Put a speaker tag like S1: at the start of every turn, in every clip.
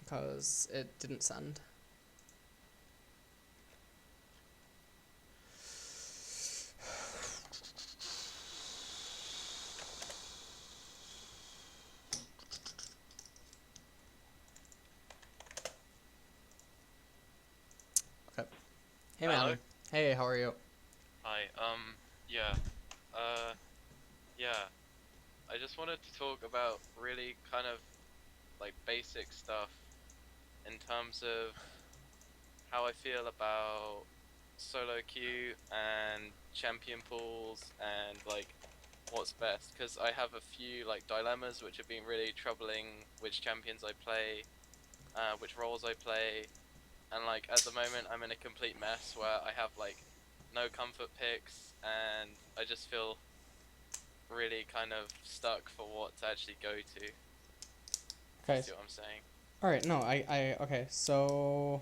S1: because it didn't send. Okay. Hey,
S2: Hello.
S1: man. Hey, how are you?
S2: Hi. Yeah. Uh, yeah. I just wanted to talk about really kind of like basic stuff in terms of how I feel about solo queue and champion pools and like what's best. Because I have a few like dilemmas which have been really troubling which champions I play, which roles I play, and like at the moment I'm in a complete mess where I have like no comfort picks and I just feel really kind of stuck for what to actually go to. If you
S1: Okay.
S2: see what I'm saying?
S1: All right. No, okay. So,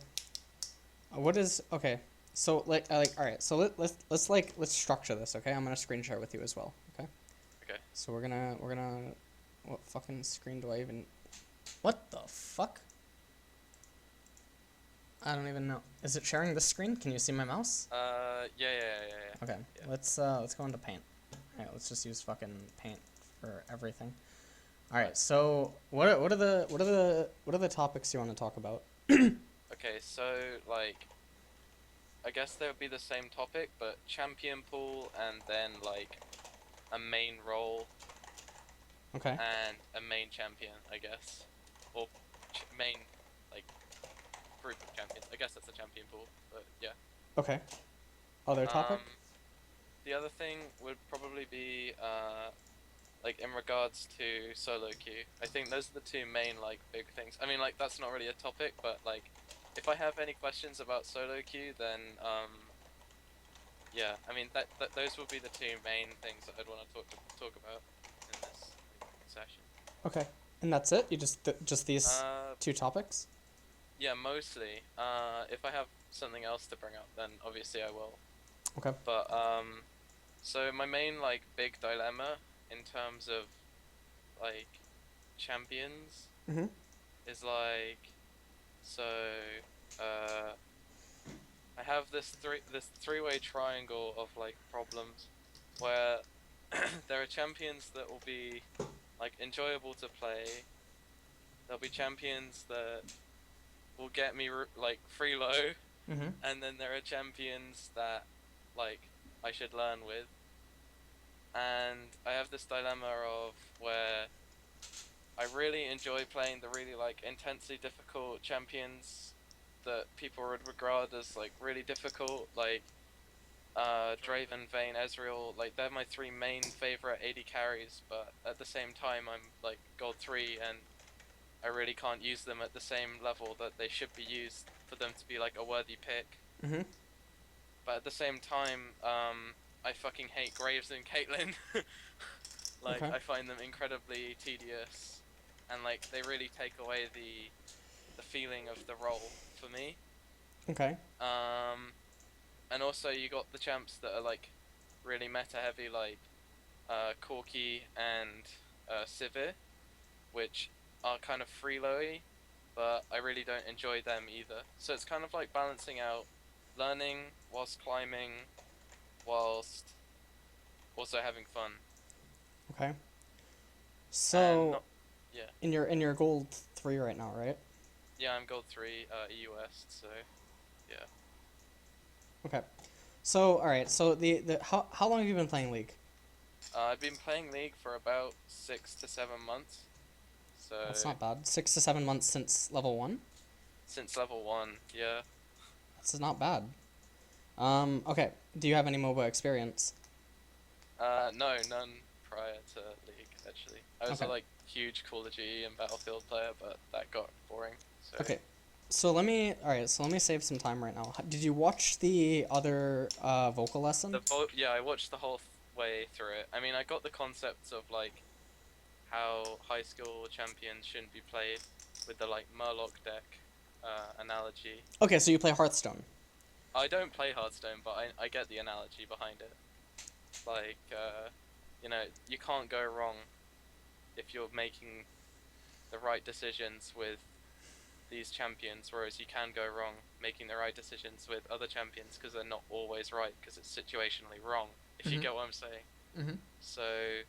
S1: what is okay? So, all right. So let's structure this. Okay, I'm gonna screen share with you as well. Okay.
S2: Okay.
S1: So we're gonna, what fucking screen do I even? What the fuck? I don't even know. Is it sharing the screen? Can you see my mouse?
S2: Yeah.
S1: Okay.
S2: Yeah.
S1: Let's go into Paint. All right. Let's just use fucking Paint for everything. All
S2: Right.
S1: right. So what are the topics you want to talk about?
S2: Okay, so like I guess there would be the same topic, but champion pool and then like a main role
S1: Okay.
S2: and a main champion, I guess. Or main like group of champions. I guess that's a champion pool, but yeah.
S1: Okay. Other topic?
S2: Um the other thing would probably be like in regards to solo queue. I think those are the two main like big things. I mean like that's not really a topic, but like if I have any questions about solo queue, then yeah, I mean that those will be the two main things that I'd want to talk about in this like, session.
S1: Okay. And that's it? You just these
S2: Uh
S1: two topics?
S2: yeah, mostly. If I have something else to bring up, then obviously I will.
S1: Okay.
S2: But so my main like big dilemma in terms of like champions
S1: Mhm.
S2: is like so uh I have this three-way triangle of like problems where there are champions that will be like enjoyable to play. There'll be champions that will get me like free low,
S1: Mhm.
S2: and then there are champions that like I should learn with. And I have this dilemma of where I really enjoy playing the really like intensely difficult champions that people would regard as like really difficult, like Draven, Vayne, Ezreal. Like they're my three main favorite AD carries, but at the same time I'm like gold 3 and I really can't use them at the same level that they should be used for them to be like a worthy pick.
S1: Mhm.
S2: But at the same time, I fucking hate Graves and Caitlyn. Like
S1: Okay.
S2: I find them incredibly tedious, and like they really take away the feeling of the role for me.
S1: Okay.
S2: Um, and also you got the champs that are like really meta heavy, like Corki and Sivir, which are kind of freeloady, but I really don't enjoy them either. So it's kind of like balancing out learning whilst climbing, whilst also having fun.
S1: Okay.
S2: And
S1: So
S2: not, yeah,
S1: in your gold 3 right now, right?
S2: yeah, I'm gold 3 EU West, so yeah.
S1: Okay. So all right. So the how long have you been playing League?
S2: I've been playing League for about 6 to 7 months, so
S1: That's not bad. 6 to 7 months since level 1.
S2: since level 1, yeah.
S1: That's not bad. Okay. Do you have any MOBA experience?
S2: No, none prior to League, actually. I was a
S1: Okay.
S2: like huge Call of Duty and Battlefield player, but that got boring, so.
S1: Okay. All right. So let me save some time right now. Did you watch the other vocal lesson?
S2: Yeah, I watched the whole way through it. I mean, I got the concepts of like how high school champions shouldn't be played with the like Murloc deck analogy.
S1: Okay. So you play Hearthstone.
S2: I don't play Hearthstone, but I get the analogy behind it. Like, you can't go wrong if you're making the right decisions with these champions, whereas you can go wrong making the right decisions with other champions because they're not always right because it's situationally wrong. If you
S1: Mhm.
S2: get what I'm saying.
S1: Mhm.
S2: So,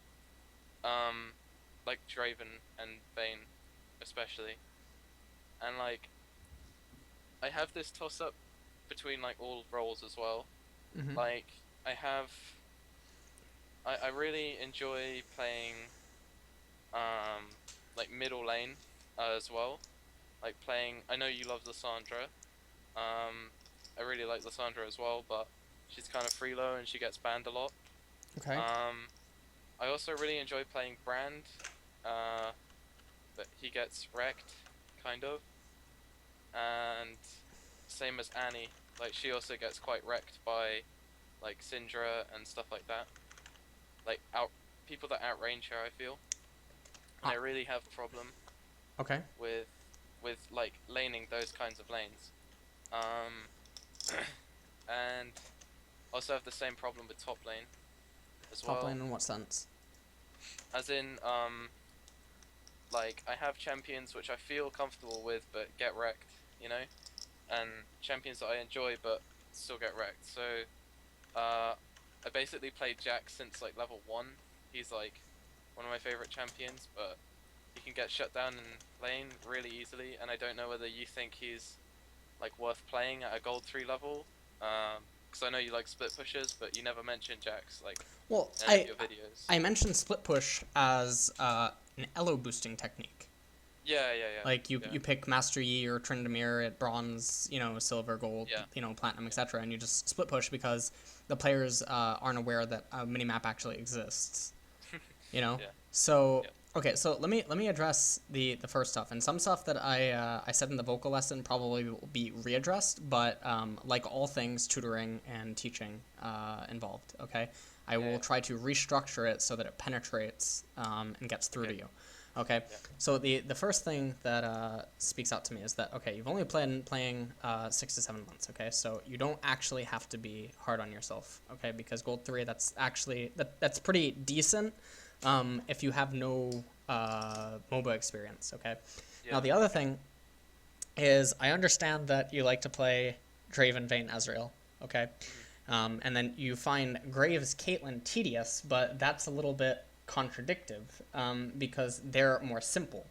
S2: um, like Draven and Vayne, especially, and like I have this toss up between like all roles as well.
S1: Mhm.
S2: Like I have, I really enjoy playing like middle lane as well. Like playing, I know you love Lissandra. I really like Lissandra as well, but she's kind of free low and she gets banned a lot.
S1: Okay.
S2: Um, I also really enjoy playing Brand, uh, but he gets wrecked, kind of. And same as Annie, like she also gets quite wrecked by like Syndra and stuff like that. Like out people that outrange her, I feel, and I
S1: Ah,
S2: really have a problem
S1: okay.
S2: with like laning those kinds of lanes. Um, and also have the same problem with top lane as
S1: Top
S2: well.
S1: lane in what sense?
S2: As in, like I have champions which I feel comfortable with but get wrecked, you know, and champions that I enjoy but still get wrecked. So, I basically played Jack since like level 1. He's like one of my favorite champions, but he can get shut down in lane really easily, and I don't know whether you think he's like worth playing at a gold 3 level. Because I know you like split pushers, but you never mentioned Jax like
S1: Well,
S2: in any of your videos.
S1: I mentioned split push as an elo boosting technique.
S2: Yeah, yeah, yeah,
S1: Like you,
S2: yeah,
S1: you pick Master Yi or Tryndamere at bronze, silver, gold,
S2: yeah,
S1: platinum,
S2: yeah,
S1: etc., and you just split push because the players aren't aware that a minimap actually exists. You know,
S2: yeah,
S1: so
S2: yeah,
S1: okay, so let me address the first stuff, and some stuff that I said in the vocal lesson probably will be readdressed, but like all things tutoring and teaching involved, okay, I
S2: yeah,
S1: will
S2: yeah.
S1: try to restructure it so that it penetrates and gets through to
S2: Okay,
S1: you. Okay,
S2: yeah,
S1: so the first thing that speaks out to me is that okay, you've only playing 6 to 7 months. Okay, so you don't actually have to be hard on yourself. Okay, because gold 3, that's actually that's pretty decent if you have no MOBA experience. Okay, now
S2: yeah,
S1: the other thing is I understand that you like to play Draven, Vayne, Ezreal. Okay,
S2: mhm,
S1: and then you find Graves, Caitlyn tedious, but that's a little bit contradictive because they're more simple.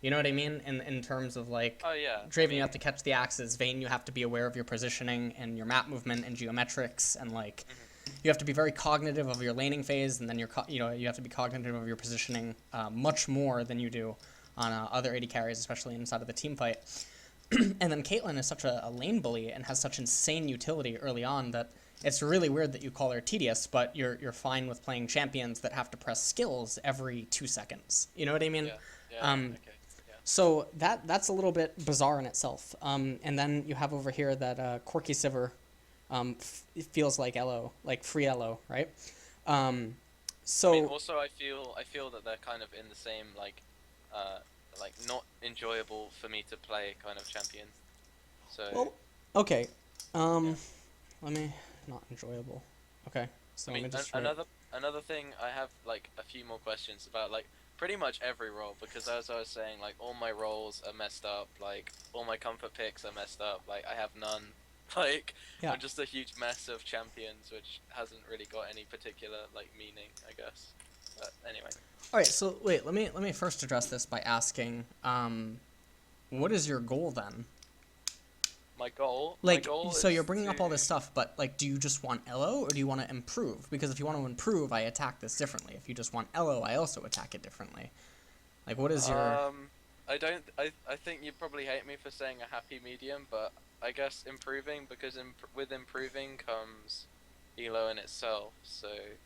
S1: You know what I mean? In terms of like
S2: oh yeah. I
S1: Draven, you have
S2: mean,
S1: to catch the axes. Vayne, you have to be aware of your positioning and your map movement and geometrics, and like
S2: mhm,
S1: you have to be very cognitive of your laning phase, and then you have to be cognitive of your positioning much more than you do on other AD carries, especially inside of the team fight. And then Caitlyn is such a lane bully and has such insane utility early on that it's really weird that you call her tedious, but you're fine with playing champions that have to press skills every 2 seconds. You know what I mean?
S2: yeah, yeah,
S1: Um,
S2: yeah. Okay, yeah,
S1: so that's a little bit bizarre in itself. And then you have over here that Corky Siver feels like Elo, like free Elo, right? Um,
S2: I mean,
S1: so
S2: also I feel that they're kind of in the same uh, like not enjoyable for me to play kind of champion. So
S1: well, okay.
S2: yeah,
S1: Um, let me not enjoyable. Okay, so
S2: I
S1: let
S2: mean
S1: me just write.
S2: another thing I have like a few more questions about like pretty much every role because as I was saying like all my roles are messed up, like all my comfort picks are messed up, like I have none. Like
S1: Yeah.
S2: I'm just a huge mess of champions which hasn't really got any particular like meaning, I guess. But anyway,
S1: All right. So wait, let me first address this by asking, what is your goal then?
S2: my
S1: Like,
S2: goal
S1: so you're
S2: is
S1: bringing
S2: to
S1: up all this stuff, but like, do you just want Elo or do you want to improve? Because if you want to improve, I attack this differently. If you just want Elo, I also attack it differently. Like, what is your?
S2: I don't. I think you probably hate me for saying a happy medium, but I guess improving because with improving comes ELO in itself. So it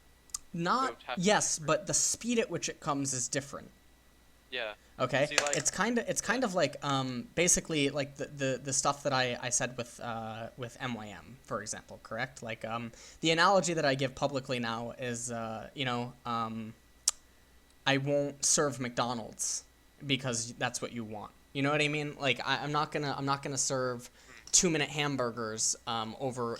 S1: Not
S2: would have to be
S1: yes,
S2: improved.
S1: but the speed at which it comes is different.
S2: Yeah.
S1: Okay,
S2: See, like,
S1: it's
S2: yeah,
S1: kind of like basically like the stuff that I said with MYM, for example, correct? Like the analogy that I give publicly now is I won't serve McDonald's because that's what you want. You know what I mean? Like I'm not gonna serve
S2: mhm,
S1: 2 minute hamburgers over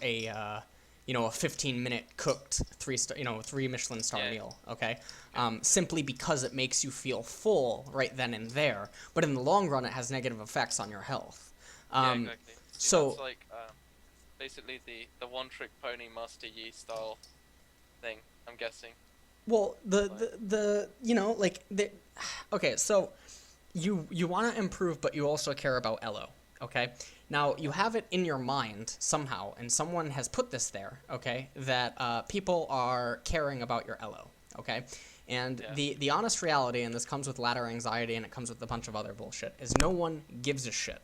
S1: a 15-minute cooked 3 Michelin star meal, okay? Simply because it makes you feel full right then and there, but in the long run, it has negative effects on your health.
S2: Exactly. See,
S1: So,
S2: that's like basically the one trick pony Master Yi style thing, I'm guessing.
S1: well, okay, so you want to improve, but you also care about ELO, okay? Now, you have it in your mind somehow, and someone has put this there, okay, that people are caring about your ELO, okay? And the honest reality, and this comes with ladder anxiety, and it comes with a bunch of other bullshit, is no one gives a shit,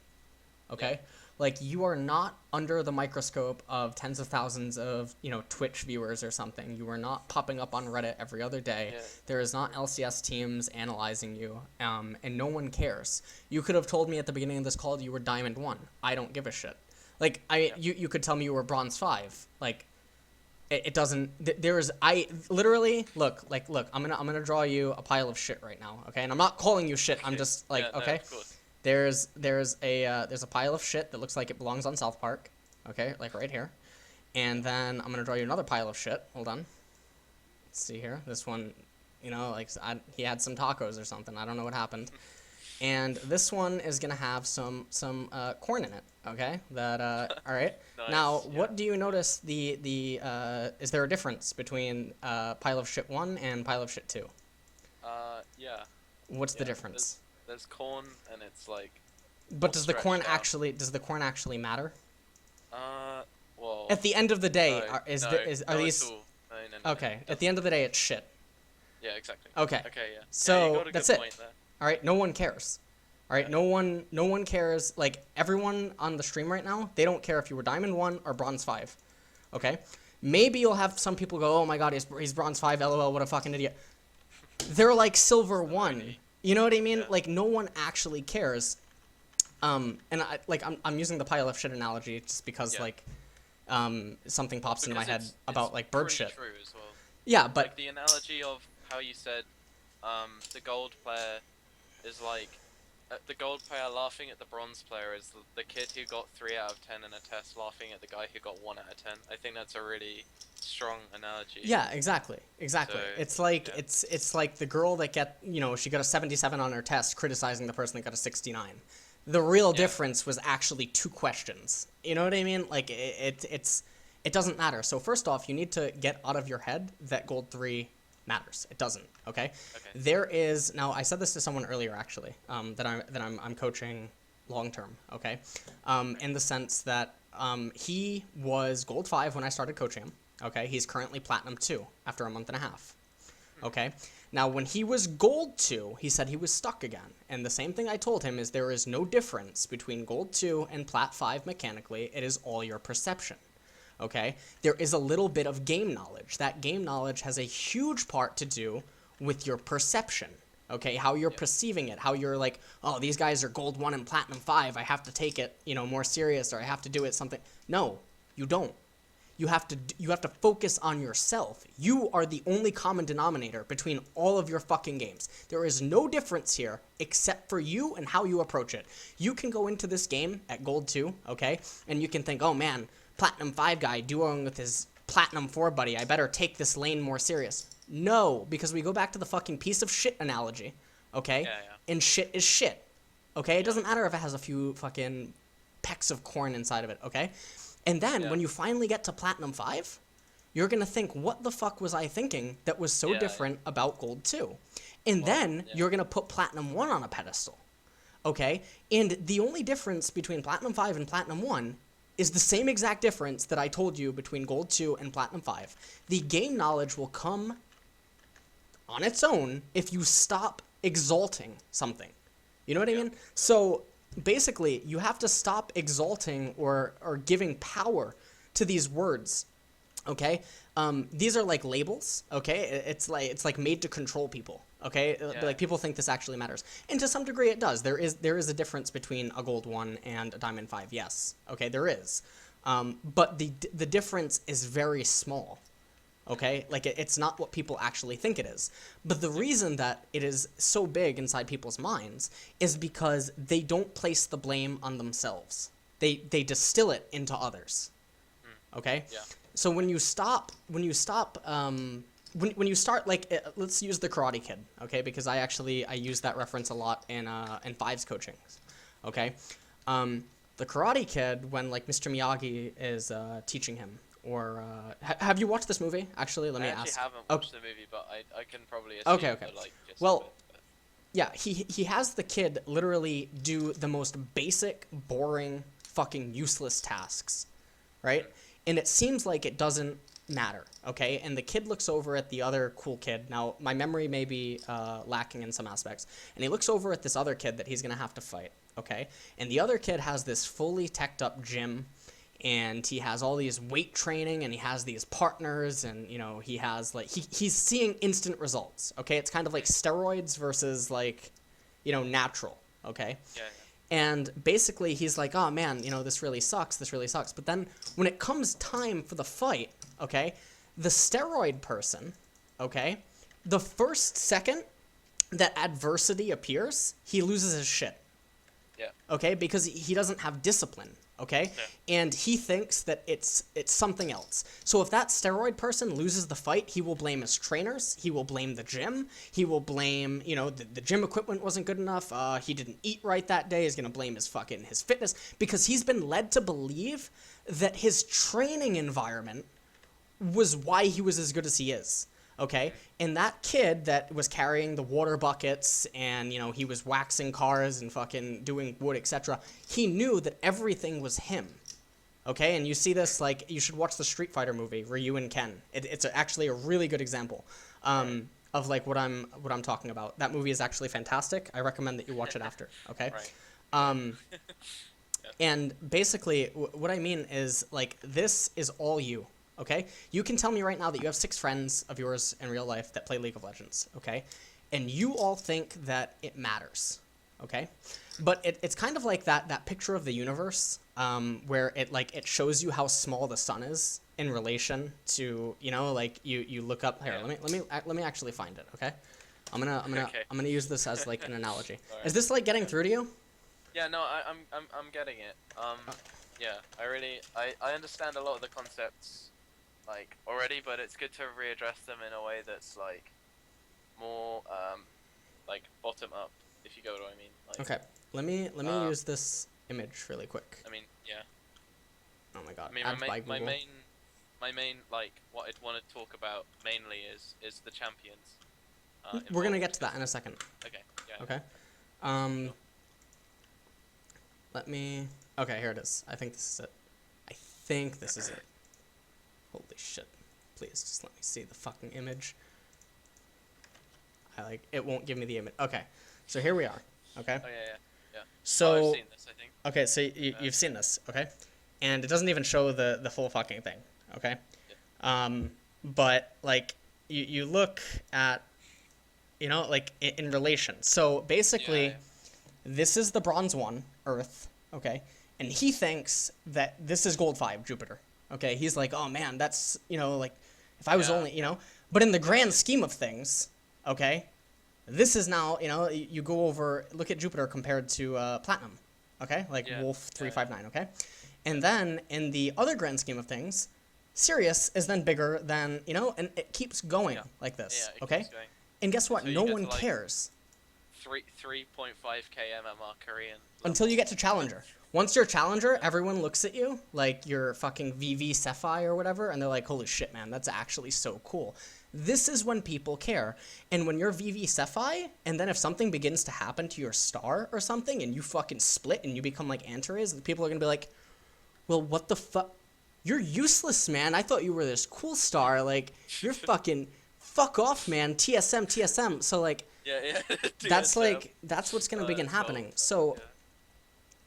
S1: okay? Like, you are not under the microscope of tens of thousands of, Twitch viewers or something. You are not popping up on Reddit every other day. There is not LCS teams analyzing you, and no one cares. You could have told me at the beginning of this call you were Diamond 1. I don't give a shit. Like, you could tell me you were Bronze 5. Like, it doesn't, look, I'm gonna draw you a pile of shit right now, okay? And I'm not calling you shit, I'm just, like, okay?
S2: Of course.
S1: There's a pile of shit that looks like it belongs on South Park, okay, like right here, and then I'm gonna draw you another pile of shit. Hold on. Let's see here. This one, like he had some tacos or something. I don't know what happened. And this one is gonna have some corn in it. Okay. That all right.
S2: Nice,
S1: now, what do you notice? Is there a difference between pile of shit 1 and pile of shit 2?
S2: Yeah.
S1: What's the difference?
S2: There's corn, and it's like.
S1: But does the corn actually matter?
S2: Well.
S1: At the end of the day,
S2: no,
S1: are these?
S2: No,
S1: okay. At the end of the day, it's shit.
S2: Yeah, exactly.
S1: Okay.
S2: Okay, yeah.
S1: So
S2: you got a
S1: that's
S2: good
S1: it.
S2: point there.
S1: All right. No one cares. All right. No one cares. Like, everyone on the stream right now, they don't care if you were Diamond 1 or Bronze 5. Okay. Maybe you'll have some people go, "Oh my God, he's Bronze 5. LOL, what a fucking idiot." They're like Silver 1. You know what I mean? Like, no one actually cares. And I'm using the pile of shit analogy just because something pops into my head about like bird shit.
S2: True as well.
S1: Yeah, but
S2: like the analogy of how you said, the gold player is like the gold player laughing at the bronze player is the kid who got 3 out of 10 in a test laughing at the guy who got 1 out of 10. I think that's a really strong analogy.
S1: Yeah, exactly. So, it's like it's like the girl that she got a 77 on her test criticizing the person that got a 69. The real difference was actually 2 questions. You know what I mean? Like, it doesn't matter. So first off, you need to get out of your head that gold 3 matters. It doesn't. Okay. There is now. I said this to someone earlier actually. That I'm coaching long term. Okay. In the sense that he was gold 5 when I started coaching him. Okay. He's currently platinum 2 after a month and a half. Okay. Now, when he was gold 2, he said he was stuck again. And the same thing I told him is there is no difference between gold 2 and plat 5 mechanically. It is all your perception. Okay? There is a little bit of game knowledge. That game knowledge has a huge part to do with your perception. Okay? How you're perceiving it. How you're like, oh, these guys are gold 1 and platinum 5. I have to take it, more serious, or I have to do it something. No, you don't. You have to focus on yourself. You are the only common denominator between all of your fucking games. There is no difference here except for you and how you approach it. You can go into this game at gold 2, okay? And you can think, oh man, platinum 5 guy duoing with his platinum 4 buddy. I better take this lane more serious. No, because we go back to the fucking piece of shit analogy, okay? And shit is shit, okay? It doesn't matter if it has a few fucking pecks of corn inside of it, okay? And then when you finally get to platinum 5, you're going to think, what the fuck was I thinking that was so different about gold 2? And then you're going to put platinum 1 on a pedestal. Okay? And the only difference between platinum 5 and platinum 1 is the same exact difference that I told you between gold 2 and platinum 5. The game knowledge will come on its own if you stop exalting something. You know what I mean? So basically, you have to stop exalting or giving power to these words, okay? These are like labels, okay? It's like made to control people, okay? Like, people think this actually matters, and to some degree it does. There is a difference between a gold 1 and a diamond 5, yes, okay, there is, but the difference is very small. Okay, like it's not what people actually think it is. But the reason that it is so big inside people's minds is because they don't place the blame on themselves. They distill it into others. Okay? So when you start like let's use the Karate Kid, okay? Because I use that reference a lot in Fives coaching, okay? The Karate Kid, when like Mr. Miyagi is teaching him, or have you watched this movie? Actually, let me ask.
S2: I actually haven't
S1: Oh,
S2: watched the movie, but I can probably assume
S1: okay.
S2: the like gist of
S1: Well,
S2: it, but-
S1: yeah, he has the kid literally do the most basic, boring, fucking useless tasks, right? And it seems like it doesn't matter, okay? And the kid looks over at the other cool kid. Now, my memory may be lacking in some aspects. And he looks over at this other kid that he's going to have to fight, okay? And the other kid has this fully teched up gym, and he has all these weight training, and he has these partners, and, you know, he has, like, he's seeing instant results, okay? It's kind of like steroids versus, like, you know, natural, okay?
S2: Yeah.
S1: And basically, he's like, oh, man, you know, this really sucks. But then when it comes time for the fight, okay, the steroid person, okay, the first second that adversity appears, he loses his shit.
S2: Yeah.
S1: Okay, because he doesn't have discipline, okay?
S2: Yeah.
S1: And he thinks that it's something else. So if that steroid person loses the fight, he will blame his trainers, he will blame the gym, he will blame, you know, the gym equipment wasn't good enough, he didn't eat right that day, he's gonna blame his fitness, because he's been led to believe that his training environment was why he was as good as he is. Okay, and that kid that was carrying the water buckets and, you know, he was waxing cars and fucking doing wood, etc., he knew that everything was him. Okay, and you see this, like, you should watch the Street Fighter movie, Ryu and Ken. It's actually a really good example of, like, what I'm talking about. That movie is actually fantastic. I recommend that you watch it after, okay?
S2: Right.
S1: And basically, what I mean is, like, this is all you. Okay? You can tell me right now that you have 6 friends of yours in real life that play League of Legends, okay? And you all think that it matters, okay? But it's kind of like that picture of the universe where it shows you how small the sun is in relation to, you know, like you look up here. Let me actually find it, okay? I'm gonna use this as like an analogy.
S2: Right.
S1: Is this like getting through to you?
S2: Yeah, no, I'm getting it. Yeah, I understand a lot of the concepts like already, but it's good to readdress them in a way that's like more like bottom up, if you get what I mean. Like,
S1: Okay, let me use this image really quick.
S2: I mean, yeah.
S1: Oh my god.
S2: I mean, my main like what I'd want to talk about mainly is the champions.
S1: We're gonna get to that in a second.
S2: Okay. Yeah.
S1: Okay. Let me. Okay, here it is. I think this is it. Holy shit. Please, just let me see the fucking image. It won't give me the image. Okay, so here we are, okay?
S2: Oh, yeah.
S1: So,
S2: I've seen this, I think.
S1: Okay, so you've seen this, okay? And it doesn't even show the full fucking thing, okay?
S2: Yeah.
S1: But, like, you look at, you know, like, in relation. So, basically, this is the bronze 1, Earth, okay? And he thinks that this is gold 5, Jupiter. Okay, he's like, oh man, that's, you know, like, if I was only, you know, but in the grand scheme of things, okay, this is now, you know, you go over, look at Jupiter compared to Platinum, okay, like Wolf 359, okay, and then in the other grand scheme of things, Sirius is then bigger than, you know, and it keeps going like this, okay, and guess what,
S2: so
S1: no one cares.
S2: 3.5k MMR Korean.
S1: Until you get to Challenger. Once you're Challenger, everyone looks at you like you're fucking VV Cephi or whatever, and they're like, holy shit, man, that's actually so cool. This is when people care. And when you're VV Cephi, and then if something begins to happen to your star or something, and you fucking split and you become like Antares, people are gonna be like, well, what the fuck? You're useless, man. I thought you were this cool star. Like, you're fucking... Fuck off, man. TSM. So, like...
S2: Yeah.
S1: That's like that's what's gonna begin happening. So,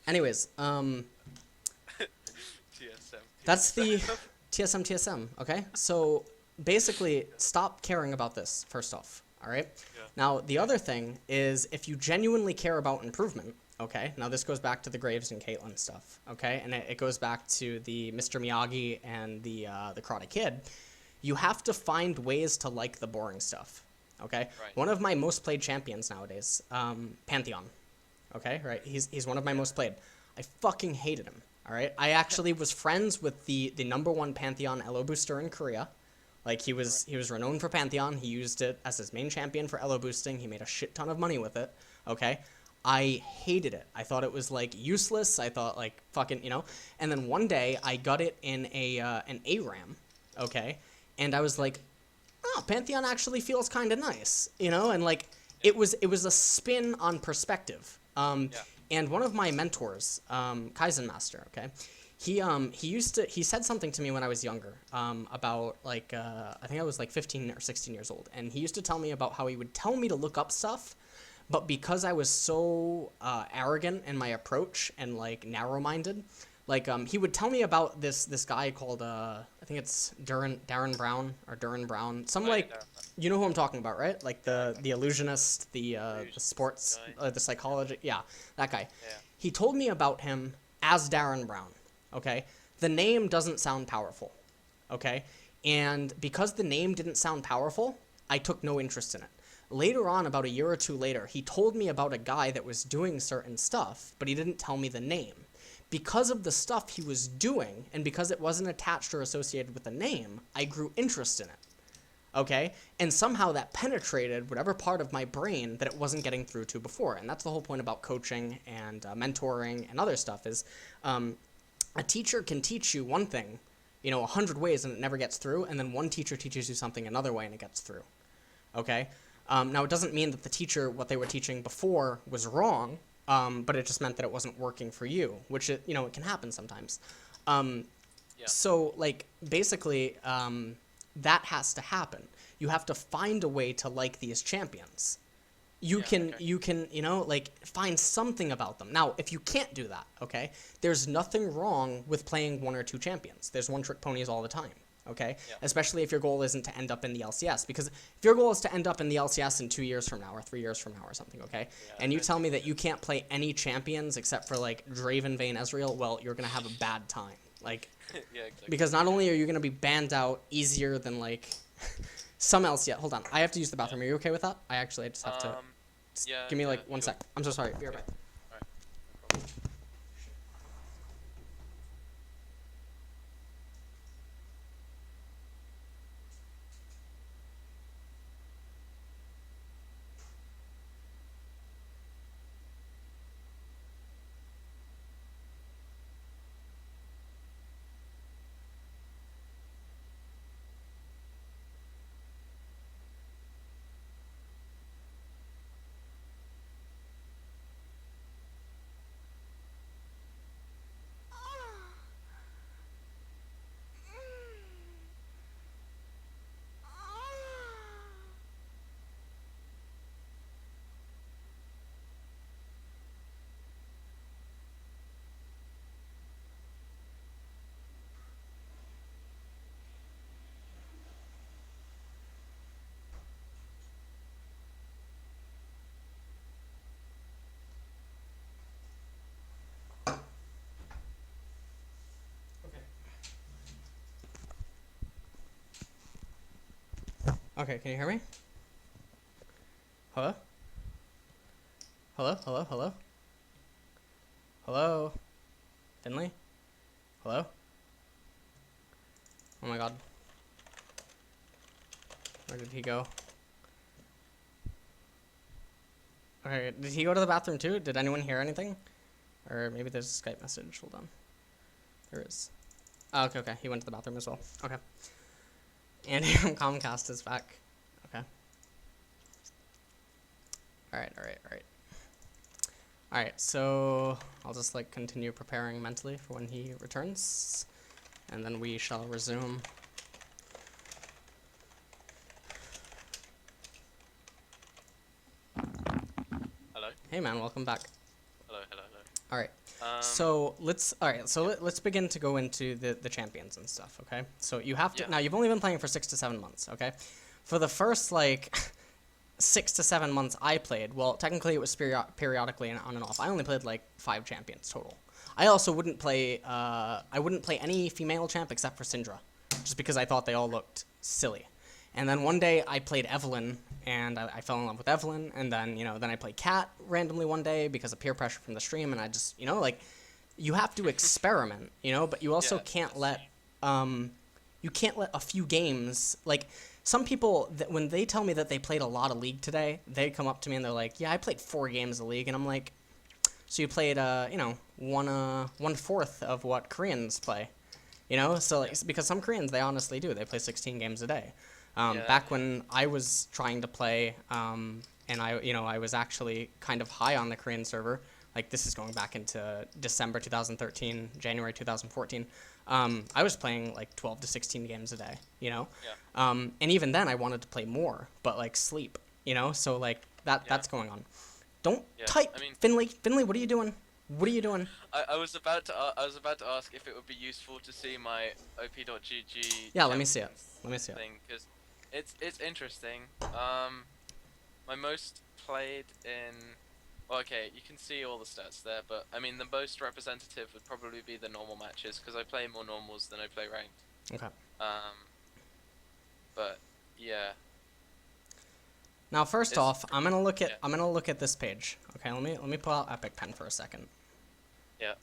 S1: anyways,
S2: TSM.
S1: that's the TSM. Okay, so basically, stop caring about this first off. All right.
S2: Yeah.
S1: Now the other thing is if you genuinely care about improvement. Okay. Now this goes back to the Graves and Caitlyn stuff. Okay, and it goes back to the Mr. Miyagi and the Karate Kid. You have to find ways to like the boring stuff. Okay,
S2: right.
S1: One of my most played champions nowadays, Pantheon. Okay, right. He's one of my most played. I fucking hated him. All right. I actually was friends with the number one Pantheon ELO booster in Korea. Like he was renowned for Pantheon. He used it as his main champion for ELO boosting. He made a shit ton of money with it. Okay. I hated it. I thought it was like useless. I thought like fucking, And then one day I got it in an ARAM, okay? And I was like, "Oh, Pantheon actually feels kind of nice." And like it was a spin on perspective. And one of my mentors, Kaizen Master, okay? He said something to me when I was younger, about like I think I was like 15 or 16 years old, and he used to tell me about how he would tell me to look up stuff, but because I was so arrogant in my approach and like narrow-minded, like he would tell me about this guy called I think it's Darren Brown, some like you know who I'm talking about, right? Like the illusionist, the sports, the psychology, yeah, that guy.
S2: Yeah.
S1: He told me about him as Darren Brown. Okay, the name doesn't sound powerful. Okay, and because the name didn't sound powerful, I took no interest in it. Later on, about a year or two later, he told me about a guy that was doing certain stuff, but he didn't tell me the name. Because of the stuff he was doing, and because it wasn't attached or associated with the name, I grew interest in it. Okay? And somehow that penetrated whatever part of my brain that it wasn't getting through to before. And that's the whole point about coaching and mentoring and other stuff is a teacher can teach you one thing, 100 ways and it never gets through, and then one teacher teaches you something another way and it gets through. Okay? Now, it doesn't mean that the teacher, what they were teaching before was wrong, but it just meant that it wasn't working for you, which, it can happen sometimes. So, like, basically, that has to happen. You have to find a way to like these champions. You can, find something about them. Now, if you can't do that, okay, there's nothing wrong with playing one or two champions. There's one-trick ponies all the time. Okay, especially if your goal isn't to end up in the LCS, because if your goal is to end up in the LCS in 2 years from now or 3 years from now or something, okay, and you tell me that you can't play any champions except for like Draven, Vayne, Ezreal, well, you're gonna have a bad time, like,
S2: exactly.
S1: Because not only are you gonna be banned out easier than like some LCS. Hold on, I have to use the bathroom. Are you okay with that? I just have to. Give me like 1 sec. I'm so sorry. Be right back.
S2: Alright, no problem.
S1: Okay, can you hear me? Hello? Hello? Hello? Hello? Hello? Finley? Hello? Oh my god. Where did he go? Okay, did he go to the bathroom too? Did anyone hear anything? Or maybe there's a Skype message. Hold on. There is. Oh, okay. He went to the bathroom as well. Okay. Andy from Comcast is back. Okay. Alright. Alright, so I'll just like continue preparing mentally for when he returns. And then we shall resume.
S2: Hello?
S1: Hey man, welcome back.
S2: Hello.
S1: Alright. So let's begin to go into the champions and stuff, okay? So you have to now you've only been playing for 6 to 7 months, okay? For the first like 6 to 7 months I played, well, technically it was periodically and on and off. I only played like 5 champions total. I also wouldn't play any female champ except for Syndra, just because I thought they all looked silly. And then one day I played Evelyn, and I fell in love with Evelyn, and then, then I played Cat randomly one day because of peer pressure from the stream, and I just, you have to experiment, you know, but you also
S2: Yeah,
S1: can't
S2: that's
S1: let you can't let a few games, like some people that when they tell me that they played a lot of League today, they come up to me and they're like, yeah, I played 4 games of League, and I'm like, so you played you know, 1/4 of what Koreans play, you know, so like, because some Koreans, they honestly do, they play 16 games a day.
S2: yeah,
S1: Back when I was trying to play, and I was actually kind of high on the Korean server. Like this is going back into December 2013, January 2014. I was playing like 12 to 16 games a day, you know,
S2: yeah,
S1: and even then I wanted to play more, but like sleep, you know, so like
S2: yeah,
S1: that's going on. Don't
S2: yeah.
S1: type,
S2: I mean,
S1: Finley. What are you doing? What are you doing?
S2: I was about to I was about to ask if it would be useful to see my op.gg
S1: Yeah, let me see it.
S2: champions
S1: Let me see it.
S2: thing because it's interesting. My most played in. Well, okay, you can see all the stats there, but I mean the most representative would probably be the normal matches because I play more normals than I play ranked.
S1: Okay.
S2: Um, but yeah,
S1: Now, first
S2: it's
S1: off,
S2: yeah,
S1: I'm gonna look at this page. Okay, let me pull out Epic Pen for a second.
S2: yeah,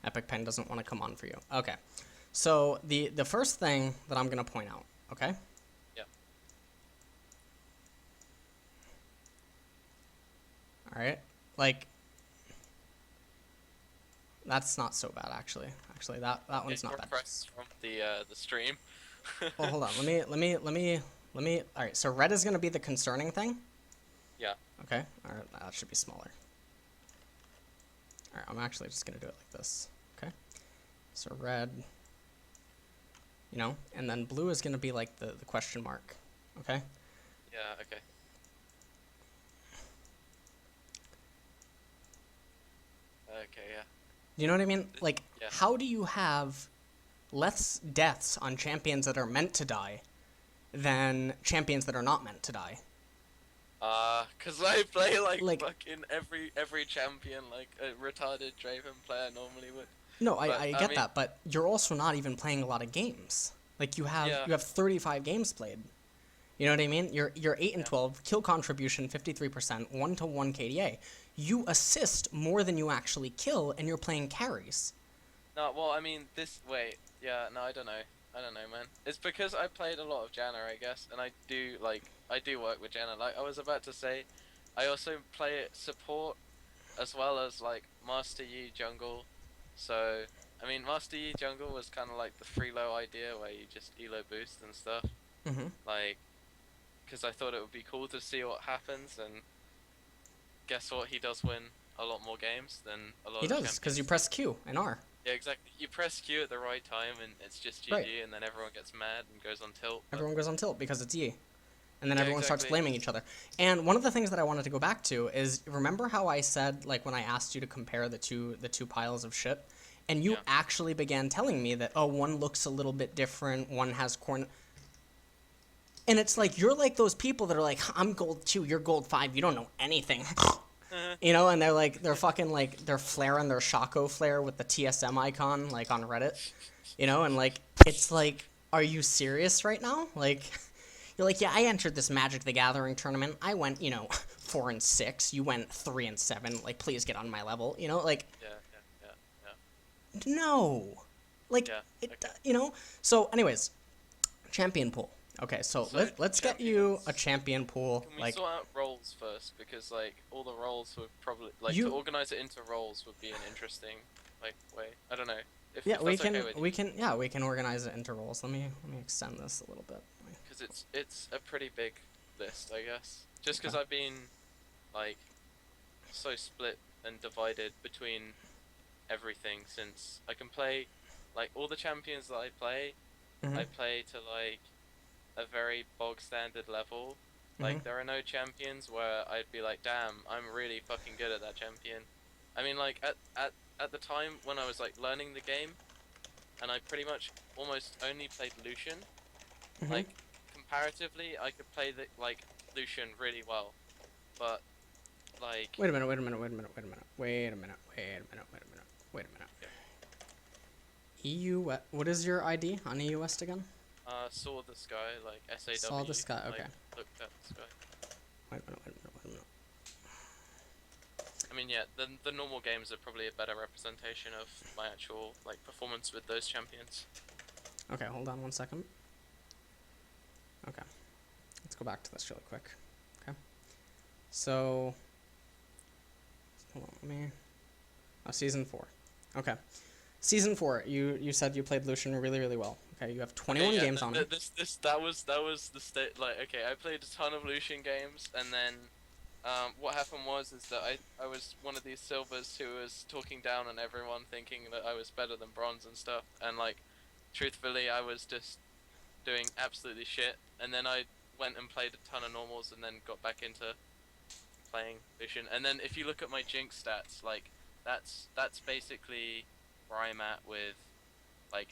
S1: Epic Pen doesn't want to come on for you. Okay, so the first thing that I'm gonna point out. Okay.
S2: yeah.
S1: All right. Like that's not so bad actually. Actually, that
S2: Okay,
S1: one's not bad.
S2: requests from the stream.
S1: Oh, hold on. Let me. All right. So red is gonna be the concerning thing.
S2: Yeah.
S1: Okay. All right. That should be smaller. All right. I'm actually just gonna do it like this. Okay. So red. You know, and then blue is gonna be like the question mark. Okay.
S2: Yeah. Okay. Okay. Yeah.
S1: You know what I mean? Like,
S2: Yeah.
S1: how do you have less deaths on champions that are meant to die than champions that are not meant to die?
S2: Cause I play like
S1: Like,
S2: fucking every champion like a retarded Draven player normally would.
S1: no,
S2: But
S1: I
S2: I
S1: get
S2: mean,
S1: that, but you're also not even playing a lot of games. Like,
S2: yeah,
S1: you have 35 games played. You know what I mean? You're 8 and
S2: yeah.
S1: 12, kill contribution 53%, 1-to-1 KDA. You assist more than you actually kill, and you're playing carries.
S2: No, well, I mean this. Wait, yeah, no, I don't know. I don't know, man. It's because I played a lot of Janna, I guess, and I do work with Janna. Like I was about to say, I also play support as well as like Master Yi jungle. So I mean, Master Yi jungle was kind of like the free low idea where you just elo boost and stuff.
S1: Mm-hmm.
S2: Like, because I thought it would be cool to see what happens, and guess what? He does win a lot more games than a lot
S1: He
S2: of
S1: does, because you
S2: champions.
S1: press Q and R.
S2: Yeah, exactly. You press Q at the right time, and it's just GG,
S1: Right.
S2: and then everyone gets mad and goes on tilt. But
S1: Everyone goes on tilt because it's Yi. And then
S2: yeah,
S1: everyone starts
S2: exactly.
S1: blaming each other. And one of the things that I wanted to go back to is remember how I said like when I asked you to compare the two piles of shit, and you
S2: Yeah.
S1: actually began telling me that one looks a little bit different, one has corn. And it's like you're like those people that are like, I'm gold 2, you're gold 5, you don't know anything. You know, and they're fucking like they're flaring their Shaco flare with the TSM icon like on Reddit. You know, and like it's like, are you serious right now? Like you're like, yeah, I entered this Magic the Gathering tournament. I went, 4 and 6. You went 3 and 7. Like, please get on my level. You know, like,
S2: Yeah, yeah, yeah,
S1: no, like
S2: yeah.
S1: it.
S2: Okay.
S1: So, anyways, champion pool. Okay, so
S2: So
S1: let's get you a champion pool.
S2: Can we
S1: Like
S2: sort out roles first? Because like all the roles would probably like to
S1: you,
S2: organize it into roles would be an interesting like way. I don't know
S1: yeah,
S2: if that's okay with you.
S1: we can organize it into roles. Let me extend this a little bit.
S2: Because it's a pretty big list, I guess. Just because
S1: Okay.
S2: I've been like so split and divided between everything since I can play like all the champions that I play.
S1: Mhm.
S2: I play to like a very bog standard level.
S1: Mhm.
S2: Like there are no champions where I'd be like, damn, I'm really fucking good at that champion. I mean, like at the time when I was like learning the game, and I pretty much almost only played Lucian.
S1: Mhm.
S2: Like comparatively, I could play the like Lucian really well, but like
S1: Wait a minute. Wait a minute. Wait a minute. Wait a minute. Wait a minute. Wait a minute. Wait a minute. Wait a minute.
S2: yeah.
S1: EU. What is your ID on EU West again?
S2: Saw the sky like SAW.
S1: Saw the sky. Okay.
S2: Like, looked at the sky.
S1: Wait a minute. Wait a minute. Wait a minute.
S2: I mean, yeah, the normal games are probably a better representation of my actual like performance with those champions.
S1: Okay, hold on 1 second. Okay, let's go back to this really quick. Okay, so hold on, let me. Oh, season 4. Okay, season 4. You said you played Lucian really really well. Okay, you have 21
S2: Okay, yeah,
S1: games on it.
S2: that was the state. Like, okay, I played a ton of Lucian games, and then what happened was is that I was one of these silvers who was talking down on everyone, thinking that I was better than bronze and stuff, and like, truthfully, I was just doing absolutely shit, and then I went and played a ton of normals, and then got back into playing Lucian, and then if you look at my Jinx stats, like, that's basically where I'm at with, like,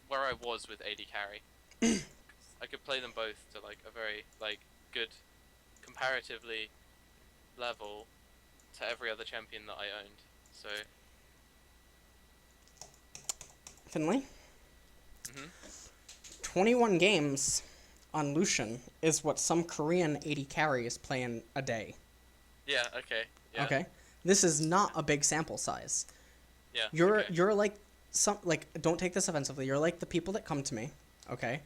S2: where I was with AD carry. I could play them both to like a very like good, comparatively level to every other champion that I owned. So.
S1: Finley,
S2: Mhm.
S1: 21 games on Lucian is what some Korean 80 carries play in a day.
S2: Yeah. Okay. Yeah.
S1: Okay, this is not a big sample size.
S2: Yeah.
S1: You're like don't take this offensively. You're like the people that come to me, okay,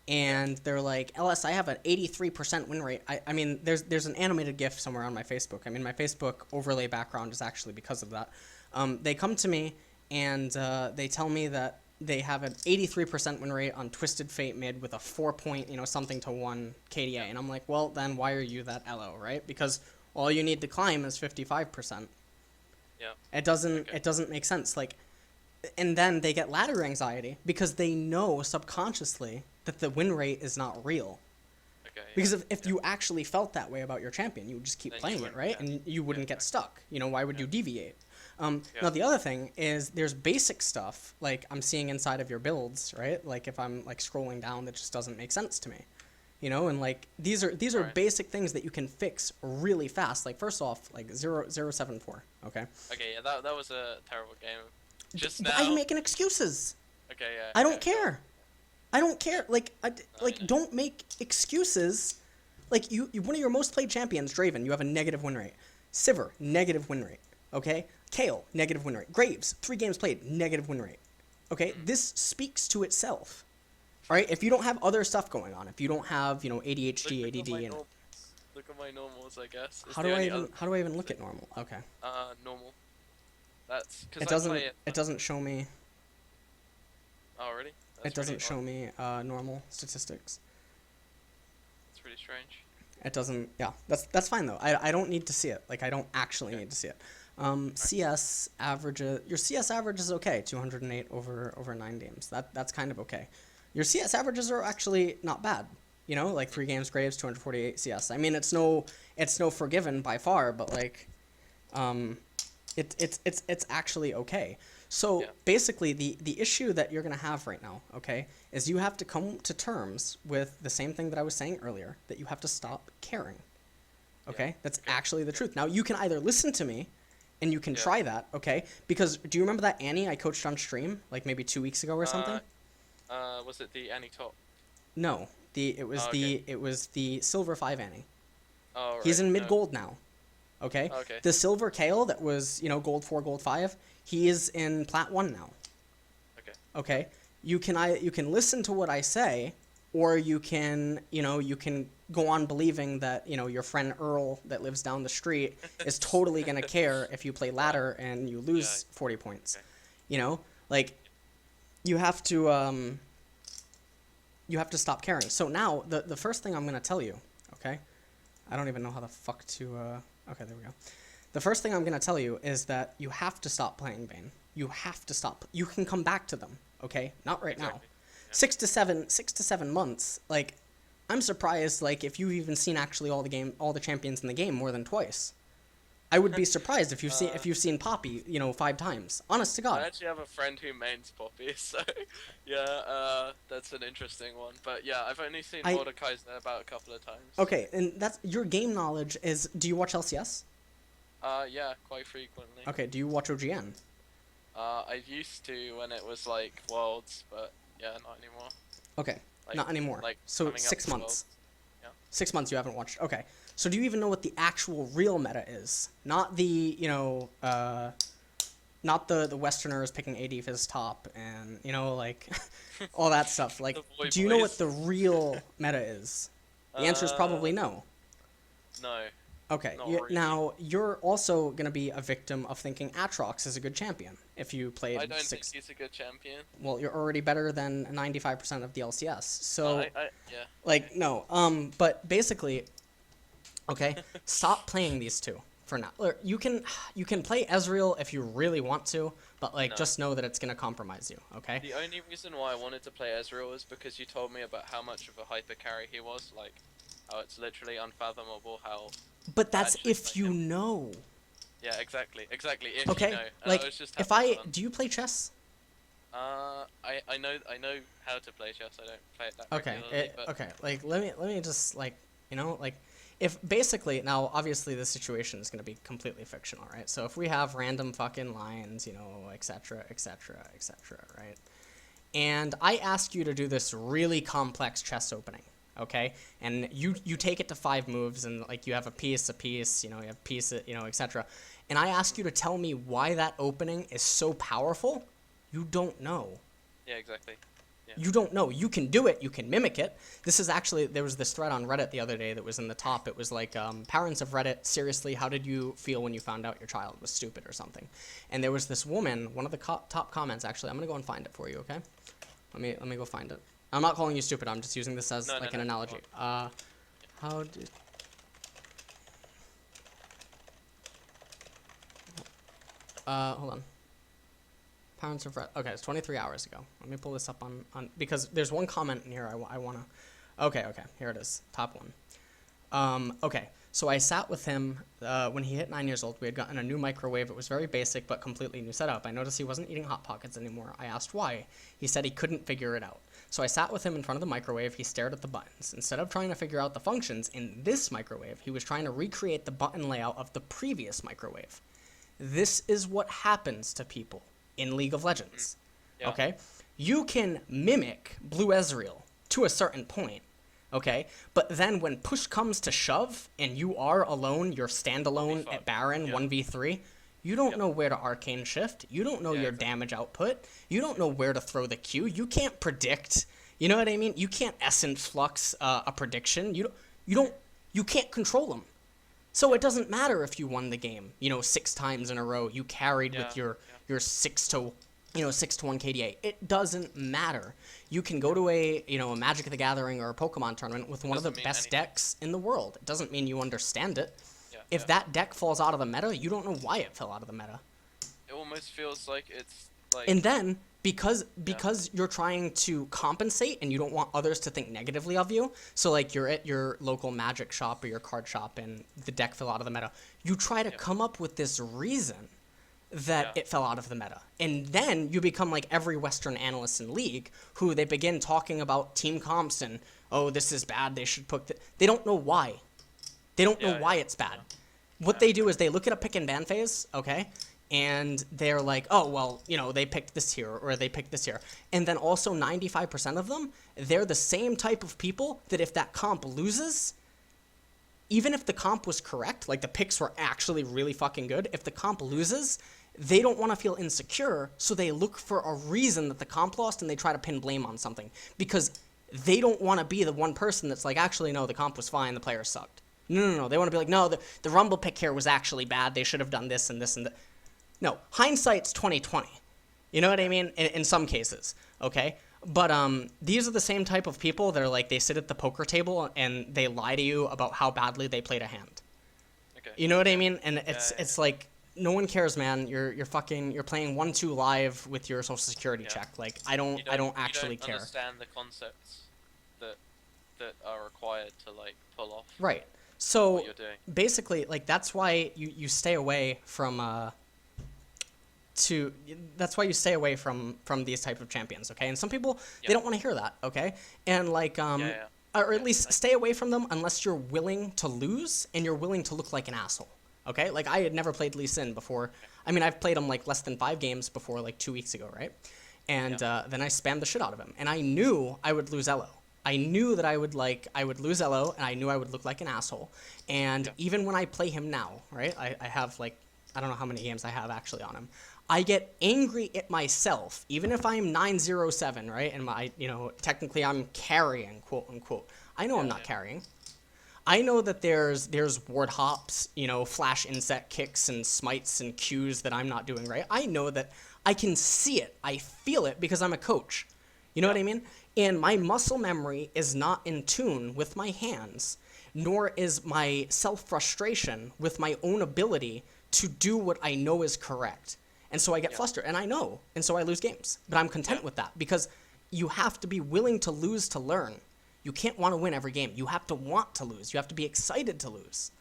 S1: and they're like, LS, I have an 83% win rate. I mean, there's an animated GIF somewhere on my Facebook. I mean, my Facebook overlay background is actually because of that. They come to me and they tell me that they have an 83% win rate on Twisted Fate mid with a 4 point, something to 1 KDA. And I'm like, well, then why are you that ELO, right? Because all you need to climb is 55%.
S2: Yeah.
S1: It doesn't make sense. Like, and then they get ladder anxiety because they know subconsciously that the win rate is not real.
S2: Okay.
S1: Because if you actually felt that way about your champion, you would just keep
S2: Then
S1: playing it, right?
S2: yeah.
S1: And you wouldn't get stuck. Why would you deviate?
S2: Yeah.
S1: Now, the other thing is there's basic stuff, like I'm seeing inside of your builds, right? Like if I'm like scrolling down, that just doesn't make sense to me. And like these are
S2: Right.
S1: basic things that you can fix really fast. Like first off, like 0.074, okay?
S2: Okay. Yeah. That was a terrible game. Just
S1: Why
S2: now.
S1: are you making excuses?
S2: Okay. Yeah.
S1: I don't
S2: okay, go on.
S1: care. I don't care. Like,
S2: yeah.
S1: don't make excuses. Like, you one of your most played champions, Draven, you have a negative win rate. Sivir, negative win rate. Okay? Kale, negative win rate. Graves, 3 games played, negative win rate. Okay? This speaks to itself. All right? If you don't have other stuff going on, if you don't have, ADHD,
S2: Look
S1: ADD,
S2: at my
S1: and
S2: normals. Look at my normals, I guess.
S1: how do I even look at normal? Okay.
S2: Normal. That's because
S1: It doesn't show me.
S2: Oh, really?
S1: It doesn't show me normal statistics.
S2: It's pretty strange.
S1: It doesn't. Yeah, that's fine though. I don't need to see it. Like I don't actually need to see it. CS averages. Your CS average is okay. 208 over 9 games. That's kind of okay. Your CS averages are actually not bad. Like 3 games Graves, 248 CS. I mean, it's no forgiven by far, but like, it's actually okay. So basically, the issue that you're gonna have right now, okay, is you have to come to terms with the same thing that I was saying earlier, that you have to stop caring. Okay, that's actually the truth. Now you can either listen to me, and you can try that, okay? Because do you remember that Annie I coached on stream like maybe 2 weeks ago or something?
S2: Was it the Annie top?
S1: No, it was the Silver 5 Annie.
S2: Oh, right.
S1: He's in mid gold now. Okay?
S2: Okay.
S1: The Silver Kale that was, gold 4, gold 5, he is in plat 1 now.
S2: Okay.
S1: Okay? You can listen to what I say, or you can go on believing that, your friend Earl that lives down the street is totally going to care if you play ladder and you lose 40 points.
S2: Okay.
S1: Like you have to stop caring. So now the first thing I'm going to tell you, okay? I don't even know how the fuck to okay, there we go. The first thing I'm going to tell you is that you have to stop playing Vayne. You have to stop. You can come back to them, okay? Not right now.
S2: Yeah.
S1: 6 to 7 months. Like, I'm surprised, like, if you've even seen actually all the champions in the game more than twice. I would be surprised if you've seen Poppy, 5 times. Honest to God.
S2: I actually have a friend who mains Poppy, so yeah, that's an interesting one. But yeah, I've only seen Mordekaiser about a couple of times.
S1: Okay, and that's your game knowledge is. Do you watch LCS?
S2: Yeah, quite frequently.
S1: Okay, do you watch OGN?
S2: I used to when it was like Worlds, but yeah, not anymore.
S1: Okay,
S2: Like,
S1: not anymore.
S2: Like
S1: So
S2: coming up
S1: 6
S2: to
S1: months.
S2: Worlds. Yeah.
S1: 6 months you haven't watched. Okay, So do you even know what the actual real meta is? Not the, not the Westerners picking AD for his top and, like, all that stuff. Like,
S2: The boy
S1: do you know what
S2: boys.
S1: the real meta is? The answer is probably no.
S2: No.
S1: Okay,
S2: Not really.
S1: now you're also going to be a victim of thinking Atrox is a good champion if you played
S2: I don't think
S1: six.
S2: he's a good champion.
S1: Well, you're already better than 95% of the LCS. So,
S2: Yeah.
S1: like, no. But basically, okay, stop playing these two for now. Or you can play Ezreal if you really want to, but like
S2: No.
S1: just know that it's gonna compromise you. Okay.
S2: The only reason why I wanted to play Ezreal is because you told me about how much of a hyper carry he was, like how it's literally unfathomable how.
S1: But that's
S2: actually
S1: if
S2: play
S1: you
S2: him.
S1: know.
S2: Yeah, exactly. If
S1: Okay.
S2: you know. And
S1: Like
S2: I was just
S1: if
S2: having
S1: I
S2: fun.
S1: do you play chess?
S2: I know how to play chess. I don't play it that
S1: Okay.
S2: regularly, but
S1: Okay. Like let me just like like if basically now obviously the situation is gonna be completely fictional, right? So if we have random fucking lines, etc. etc. etc. right? And I ask you to do this really complex chess opening, okay? And you take it to 5 moves, and like you have a piece, you have piece, etc. And I ask you to tell me why that opening is so powerful. You don't know.
S2: yeah, exactly.
S1: You don't know. You can do it. You can mimic it. This is actually, there was this thread on Reddit the other day that was in the top. It was like, parents of Reddit, seriously, how did you feel when you found out your child was stupid or something? And there was this woman, one of the top comments, actually. I'm going to go and find it for you, okay? Let me go find it. I'm not calling you stupid. I'm just using this as an analogy. How did... hold on. Parents of Reddit. Okay, it's 23 hours ago. Let me pull this up on because there's one comment in here I want to... Okay, here it is. Top one. Okay, so I sat with him when he hit 9 years old. We had gotten a new microwave. It was very basic but completely new setup. I noticed he wasn't eating Hot Pockets anymore. I asked why. He said he couldn't figure it out. So I sat with him in front of the microwave. He stared at the buttons. Instead of trying to figure out the functions in this microwave, he was trying to recreate the button layout of the previous microwave. This is what happens to people in League of Legends.
S2: Yeah.
S1: Okay? You can mimic Blue Ezreal to a certain point, okay? But then when push comes to shove and you are alone, you're standalone at Baron 1v3, you don't know where to arcane shift. You don't know your damage output. You don't know where to throw the Q. You can't predict. You know what I mean? You can't essence flux a prediction. You can't control them. So it doesn't matter if you won the game, 6 times in a row. You carried with your 6 to 1 KDA. It doesn't matter. You can go to a Magic the Gathering or a Pokemon tournament with one of the best decks in the world. It doesn't mean you understand it. If that deck falls out of the meta, you don't know why it fell out of the meta.
S2: It almost feels like it's like.
S1: And then because you're trying to compensate and you don't want others to think negatively of you, so like you're at your local Magic shop or your card shop and the deck fell out of the meta, you try to come up with this reason that it fell out of the meta. And then you become like every Western analyst in League who they begin talking about team comps and, oh, this is bad, they should put... They don't know why. They don't know why it's bad. What they do is they look at a pick and ban phase, okay? And they're like, oh, well, they picked this here or they picked this here. And then also 95% of them, they're the same type of people that if that comp loses, even if the comp was correct, like the picks were actually really fucking good, if the comp loses, they don't want to feel insecure, so they look for a reason that the comp lost and they try to pin blame on something. Because they don't want to be the one person that's like, actually, no, the comp was fine, the player sucked. No. They want to be like, no, the Rumble pick here was actually bad, they should have done this and this and that. No, hindsight's 20/20. You know what I mean? In some cases, okay? But these are the same type of people that are like, they sit at the poker table and they lie to you about how badly they played a hand.
S2: Okay.
S1: You know what I mean? And it's like, no one cares, man. You're playing 1-2 live with your social security check. Like, I don't actually care.
S2: You don't understand the concepts that are required to like pull off.
S1: Right. So
S2: what you're doing.
S1: Basically, like, that's why you stay away from that's why you stay away from these type of champions, okay? And some people, they don't want to hear that, okay? And like or at least stay away from them unless you're willing to lose and you're willing to look like an asshole, okay? Like, I had never played Lee Sin before. I mean, I've played him like less than 5 games before, like 2 weeks ago, right? And then I spammed the shit out of him, and I knew I would lose ELO. I knew that I would lose ELO, and I knew I would look like an asshole. And even when I play him now, right, I have like, I don't know how many games I have actually on him. I get angry at myself, even if I'm 907, right? And technically I'm carrying, quote unquote. I know I'm not carrying. I know that there's ward hops, flash insect kicks and smites and Qs that I'm not doing right. I know that I can see it. I feel it because I'm a coach. You know what I mean? And my muscle memory is not in tune with my hands, nor is my self-frustration with my own ability to do what I know is correct. And so I get flustered, and I know, and so I lose games. But I'm content with that because you have to be willing to lose to learn. You can't want to win every game. You have to want to lose. You have to be excited to lose.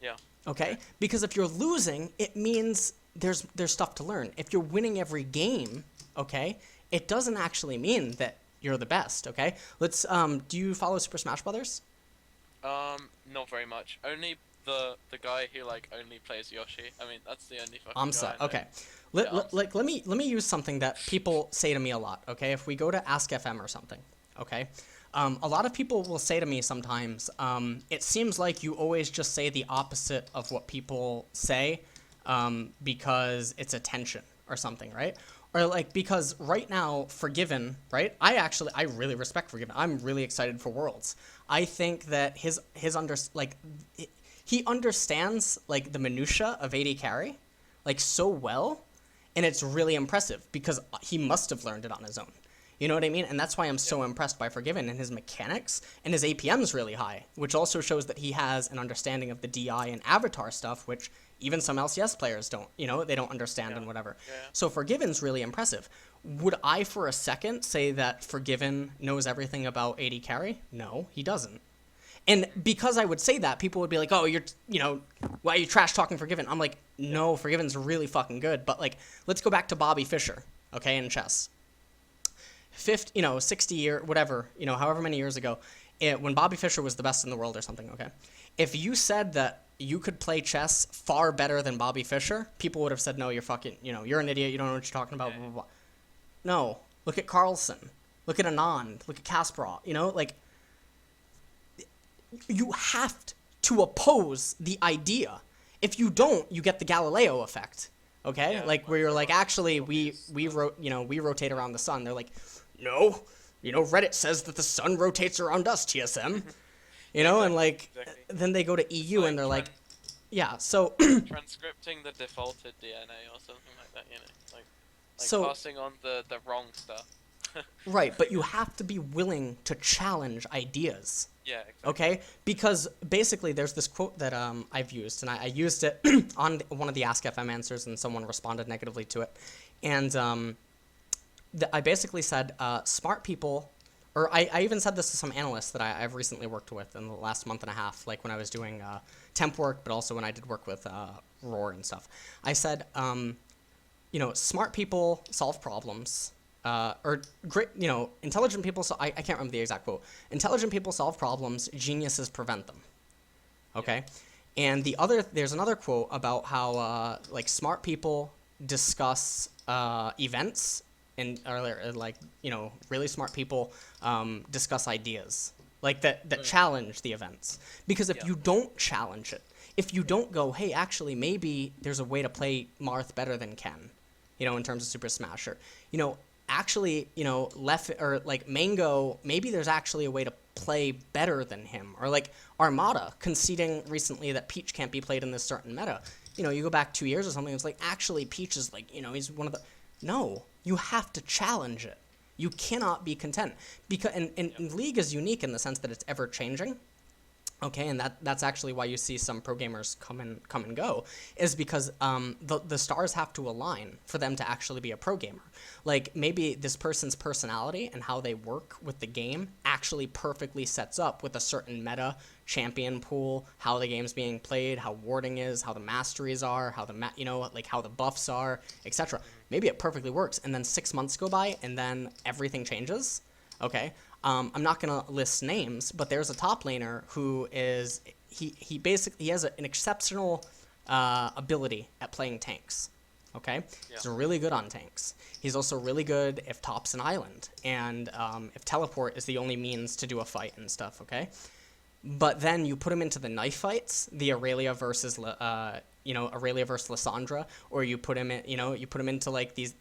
S2: Yeah.
S1: Okay? Because if you're losing, it means there's stuff to learn. If you're winning every game, okay, it doesn't actually mean that you're the best, okay? Let's do you follow Super Smash Brothers?
S2: Not very much. Only the guy who like only plays Yoshi. I mean, that's the only fucking guy I know.
S1: Okay. Let me use something that people say to me a lot, okay? If we go to Ask FM or something, okay? A lot of people will say to me sometimes, it seems like you always just say the opposite of what people say because it's attention or something, right? Or like, because right now, Forgiven, right? I really respect Forgiven. I'm really excited for Worlds. I think that he understands like the minutia of AD carry like so well, and it's really impressive because he must have learned it on his own. You know what I mean? And that's why I'm so impressed by Forgiven and his mechanics, and his APM's really high, which also shows that he has an understanding of the DI and avatar stuff, which even some LCS players don't, they don't understand and whatever.
S2: Yeah.
S1: So Forgiven's really impressive. Would I for a second say that Forgiven knows everything about AD carry? No, he doesn't. And because I would say that, people would be like, oh, why are you trash talking Forgiven? I'm like, no, Forgiven's really fucking good. But like, let's go back to Bobby Fischer, okay, in chess. 60 year, whatever, however many years ago, when Bobby Fischer was the best in the world or something, okay? If you said that you could play chess far better than Bobby Fischer, people would have said, no, you're fucking, you're an idiot, you don't know what you're talking about, blah, blah, blah. No, look at Carlsen, look at Anand, look at Kasparov, like, you have to oppose the idea. If you don't, you get the Galileo effect, okay? Where you're like, actually, we rotate around the sun. They're like, no, Reddit says that the sun rotates around us, TSM. And like, then they go to EU and they're like, so
S2: transcripting the defaulted DNA or something like that, so passing on the wrong stuff.
S1: Right, but you have to be willing to challenge ideas.
S2: Yeah, exactly.
S1: Okay? Because basically there's this quote that I've used, and I used it on one of the Ask FM answers, and someone responded negatively to it. And I basically said, smart people, or I even said this to some analysts that I've recently worked with in the last month and a half, like when I was doing temp work, but also when I did work with Roar and stuff. I said, smart people solve problems. Or great, intelligent people. I can't remember the exact quote. Intelligent people solve problems. Geniuses prevent them. Okay, and there's another quote about how smart people discuss events, and really smart people discuss ideas that challenge the events. Because if you don't challenge it, if you don't go, hey, actually maybe there's a way to play Marth better than Ken, in terms of Super Smash, or actually, Mango, maybe there's actually a way to play better than him. Or like Armada conceding recently that Peach can't be played in this certain meta. You go back 2 years or something, it's like, actually Peach is he's one of the... No, you have to challenge it. You cannot be content. Because and League is unique in the sense that it's ever changing. Okay, and that's actually why you see some pro gamers come and go, is because the stars have to align for them to actually be a pro gamer. Like, maybe this person's personality and how they work with the game actually perfectly sets up with a certain meta, champion pool, how the game's being played, how warding is, how the masteries are, how how the buffs are, etc. Maybe it perfectly works, and then 6 months go by, and then everything changes. Okay. I'm not going to list names, but there's a top laner who is, he has an exceptional ability at playing tanks. okay?
S2: Yeah.
S1: He's really good on tanks. He's also really good if top's an island, and if teleport is the only means to do a fight and stuff, okay? But then you put him into the knife fights, the Aurelia versus Aurelia versus Lissandra, or you put him into like these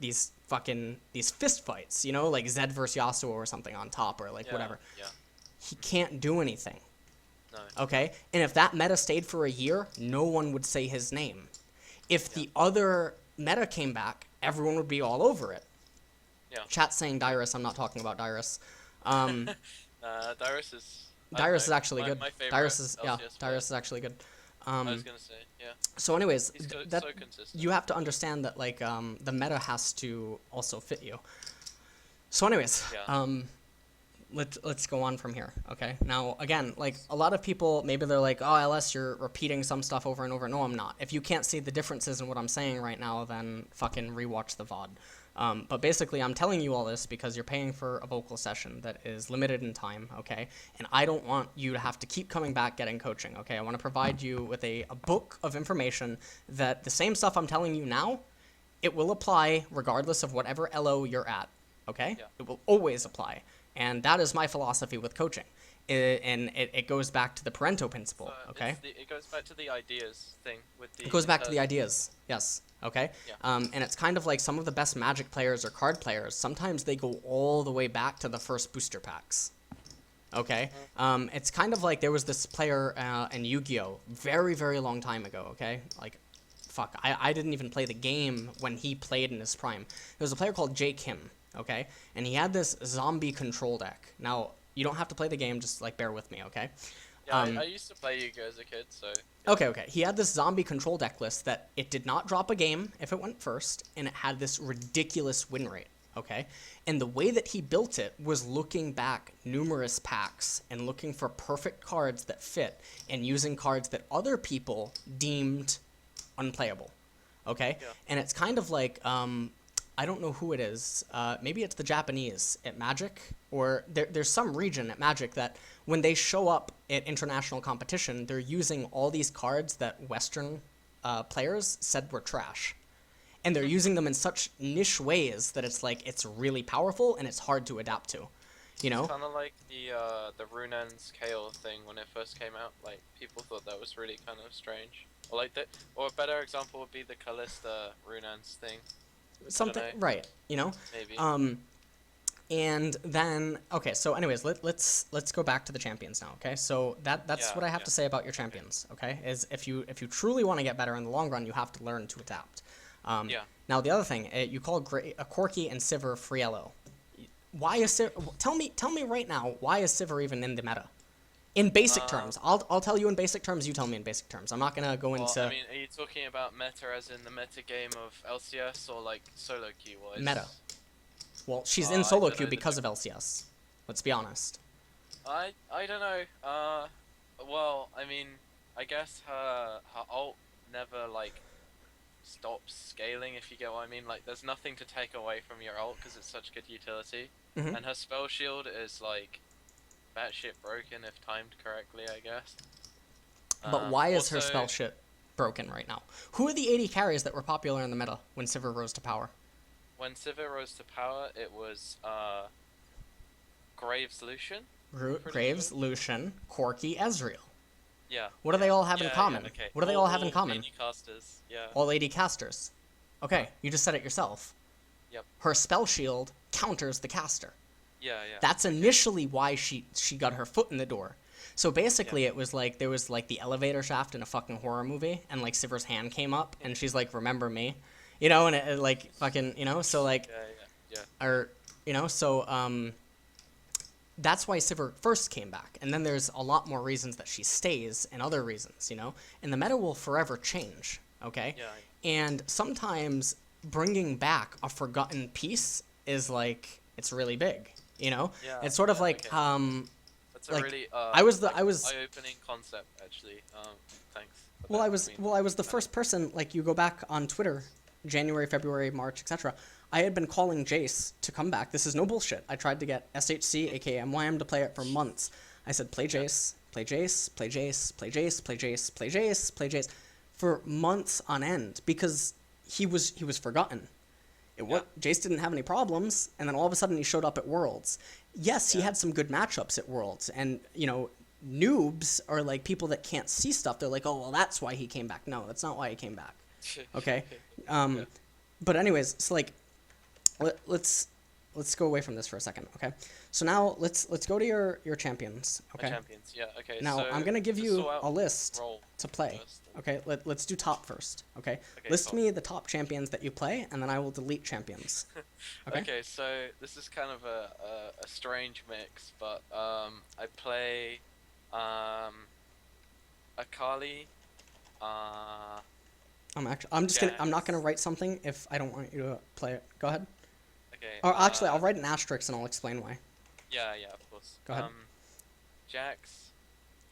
S1: fist fights, like Zed versus Yasuo or something on top, or like whatever.
S2: Yeah.
S1: He can't do anything.
S2: No.
S1: Okay? And if that meta stayed for a year, no one would say his name. If the other meta came back, everyone would be all over it.
S2: Yeah.
S1: Chat saying Dyrus, I'm not talking about Dyrus.
S2: Dyrus is...
S1: Dyrus is actually good.
S2: My favorite
S1: Dyrus is
S2: LCS
S1: Dyrus is actually good.
S2: I was gonna say, yeah.
S1: So anyways,
S2: He's so consistent.
S1: you have to understand that like the meta has to also fit you. So anyways, let's go on from here. Okay. Now again, like a lot of people, maybe they're like, oh, LS, you're repeating some stuff over and over. No, I'm not. If you can't see the differences in what I'm saying right now, then fucking rewatch the VOD. But basically, I'm telling you all this because you're paying for a vocal session that is limited in time, okay? And I don't want you to have to keep coming back getting coaching, okay? I want to provide you with a book of information that the same stuff I'm telling you now, it will apply regardless of whatever ELO you're at, okay?
S2: Yeah.
S1: It will always apply. And that is my philosophy with coaching. It goes back to the Pareto principle, okay?
S2: It goes back to the ideas thing with the...
S1: It goes back to the ideas, yes, okay?
S2: Yeah.
S1: And it's kind of like some of the best Magic players or card players, sometimes they go all the way back to the first booster packs, okay? It's kind of like there was this player in Yu-Gi-Oh! Very, very long time ago, okay? Like, fuck, I didn't even play the game when he played in his prime. There was a player called Jay Kim, okay? And he had this zombie control deck. Now, you don't have to play the game, just like bear with me, okay?
S2: Yeah, I used to play Yu-Gi-Oh! As a kid, so...
S1: Okay. He had this zombie control deck list that it did not drop a game if it went first, and it had this ridiculous win rate, okay? And the way that he built it was looking back numerous packs and looking for perfect cards that fit and using cards that other people deemed unplayable, okay?
S2: Yeah.
S1: And it's kind of like... I don't know who it is. Maybe it's the Japanese at Magic, or there's some region at Magic that when they show up at international competition, they're using all these cards that Western players said were trash. And they're using them in such niche ways that it's like, it's really powerful and it's hard to adapt to, you know?
S2: It's kind of like the Runan's Kale thing when it first came out. Like, people thought that was really kind of strange. Or like or a better example would be the Callista Runan's thing.
S1: Something, right, you know?
S2: Maybe.
S1: And then, okay, so anyways, let's go back to the champions now, okay? So that's what I have to say about your champions, okay? Is if you truly want to get better in the long run, you have to learn to adapt. Now the other thing, you call Corki and Sivir free ELO. Why is Sivir? Tell me right now, why is Sivir even in the meta? In basic terms, I'll tell you in basic terms. You tell me in basic terms. I'm not gonna go into.
S2: I mean, are you talking about meta as in the meta game of LCS or like solo queue wise?
S1: Meta. Well, she's in solo queue because of LCS. Let's be honest.
S2: I don't know. Well, I mean, I guess her ult never like stops scaling. If you get what I mean. Like, there's nothing to take away from your ult because it's such good utility, and her spell shield is like batshit broken if timed correctly, I guess.
S1: But why is her spell shit broken right now? Who are the 80 carries that were popular in the meta when Sivir rose to power?
S2: When Sivir rose to power, it was Graves Lucian.
S1: Graves, Lucian, Corki, Ezreal.
S2: Yeah.
S1: What do they all have in common?
S2: Yeah, okay.
S1: What do they all have in common?
S2: 80 casters, yeah.
S1: All 80 casters. Okay, you just said it yourself.
S2: Yep.
S1: Her spell shield counters the caster.
S2: Yeah.
S1: That's initially why she got her foot in the door. So basically, it was like there was like the elevator shaft in a fucking horror movie, and like Sivir's hand came up, and she's like, "Remember me," you know, and it like fucking, you know, so like, or you know, so that's why Sivir first came back, and then there's a lot more reasons that she stays, and other reasons, you know, and the meta will forever change, okay?
S2: Yeah.
S1: And sometimes bringing back a forgotten piece is like it's really big. You know, it's sort of like
S2: that's a
S1: like,
S2: really
S1: I was
S2: eye-opening concept actually. Thanks.
S1: I was the first person. Like, you go back on Twitter, January, February, March, etc. I had been calling Jace to come back. This is no bullshit. I tried to get SHC, aka MYM, to play it for months. I said, play Jace, play Jace, play Jace, play Jace, play Jace, play Jace, play Jace, for months on end because he was forgotten.
S2: Yeah.
S1: Jace didn't have any problems, and then all of a sudden he showed up at Worlds. Yes, he
S2: Yeah.
S1: had some good matchups at Worlds, and noobs or like people that can't see stuff. They're like, oh well, that's why he came back. No, that's not why he came back. Okay,
S2: Yeah.
S1: but anyways, so like, let's go away from this for a second. Okay, so now let's go to your champions.
S2: My
S1: Okay.
S2: champions. Yeah. Okay.
S1: Now
S2: so
S1: I'm gonna give
S2: to
S1: you
S2: sort out
S1: a list
S2: role
S1: to play.
S2: first.
S1: Okay, let's do top first. Okay,
S2: Okay,
S1: list
S2: top.
S1: me the top champions that you play, and then I will delete champions. Okay.
S2: Okay, so this is kind of a strange mix, but I play Akali,
S1: I'm not gonna
S2: Jax.
S1: write something if I don't want you to play it. Go ahead.
S2: Okay.
S1: Or actually, I'll write an asterisk and I'll explain why.
S2: Yeah, yeah, of course.
S1: Go ahead.
S2: Jax,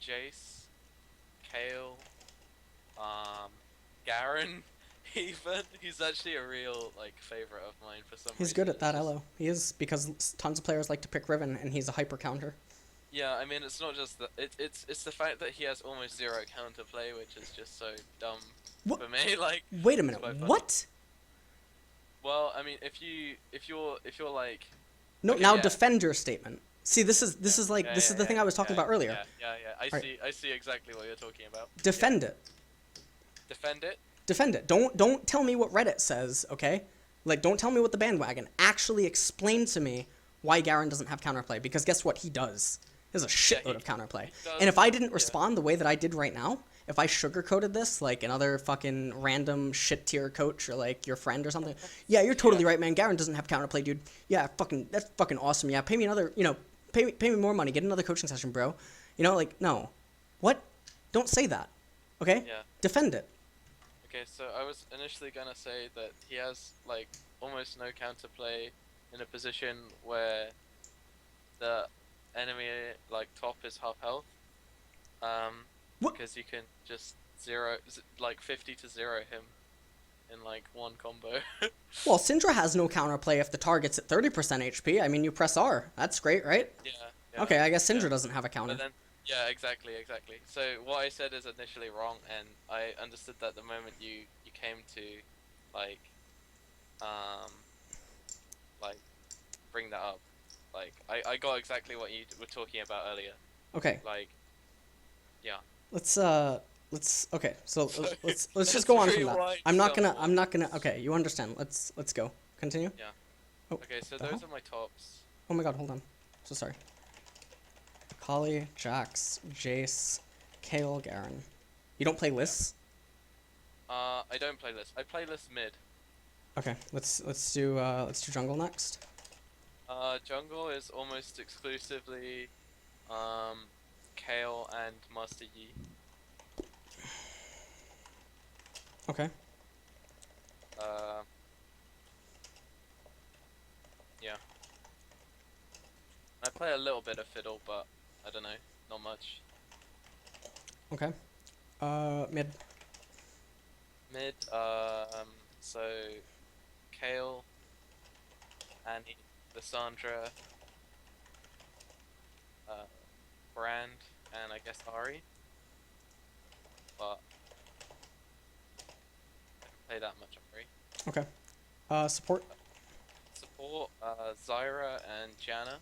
S2: Jace, Kale, Garen, even. He's actually a real like favorite of mine for some reason.
S1: He's good at
S2: It's
S1: that
S2: just-
S1: ELO. He is, because tons of players like to pick Riven, and he's a hyper counter.
S2: Yeah, I mean it's not just that. It's the fact that he has almost zero counterplay, which is just so dumb
S1: What?
S2: for me. Like,
S1: Wait a minute.
S2: quite funny.
S1: What?
S2: well, I mean, if you're like,
S1: No.
S2: Okay,
S1: Now
S2: yeah.
S1: defend your statement. See, this is like
S2: yeah,
S1: this
S2: yeah,
S1: is the thing
S2: yeah,
S1: I was talking
S2: yeah,
S1: about earlier.
S2: Yeah.
S1: Right.
S2: I see exactly what you're talking about.
S1: Defend it.
S2: Defend it.
S1: Defend it. Don't tell me what Reddit says, okay? Like, don't tell me what the bandwagon. Actually explain to me why Garen doesn't have counterplay, because guess what? He does. He has a shitload of counterplay.
S2: does,
S1: And if I didn't
S2: yeah.
S1: respond the way that I did right now, if I sugarcoated this like another fucking random shit tier coach or like your friend or something, yeah, you're totally right, man. Garen doesn't have counterplay, dude. Yeah, that's fucking awesome. Yeah, pay me another, pay me more money. Get another coaching session, bro. Like, no. What? Don't say that. Okay?
S2: Yeah.
S1: Defend it.
S2: Okay, so I was initially gonna say that he has like almost no counterplay in a position where the enemy like top is half health.
S1: What?
S2: Because you can just 50 to 0 him in like one combo.
S1: Well, Syndra has no counterplay if the target's at 30% HP. I mean, you press R. That's great, right?
S2: Yeah.
S1: Okay, I guess Syndra
S2: yeah.
S1: doesn't have a counter.
S2: But then, yeah, exactly. So what I said is initially wrong, and I understood that the moment you came to, like, like, bring that up. Like, I got exactly what you were talking about earlier.
S1: Okay,
S2: Like, yeah.
S1: let's okay. So
S2: Sorry.
S1: let's
S2: That's
S1: just go on from
S2: very
S1: that.
S2: wide
S1: I'm not
S2: somewhat.
S1: gonna. Okay, you understand. Let's go. Continue.
S2: Yeah.
S1: Oh,
S2: Okay, so
S1: the
S2: those
S1: hell?
S2: are my tops.
S1: Oh my god, hold on. So sorry. Kali, Jax, Jace, Kale, Garen. You don't play lists?
S2: I don't play list. I play list mid.
S1: Okay, let's do jungle next.
S2: Jungle is almost exclusively, Kale and Master Yi.
S1: Okay.
S2: Yeah. I play a little bit of fiddle, but I don't know, not much.
S1: Okay. Mid.
S2: Mid, so Kale, Annie, Lissandra, Brand, and I guess Ari. But I can play that much Ari.
S1: Okay. Support.
S2: Support, Zyra and Janna.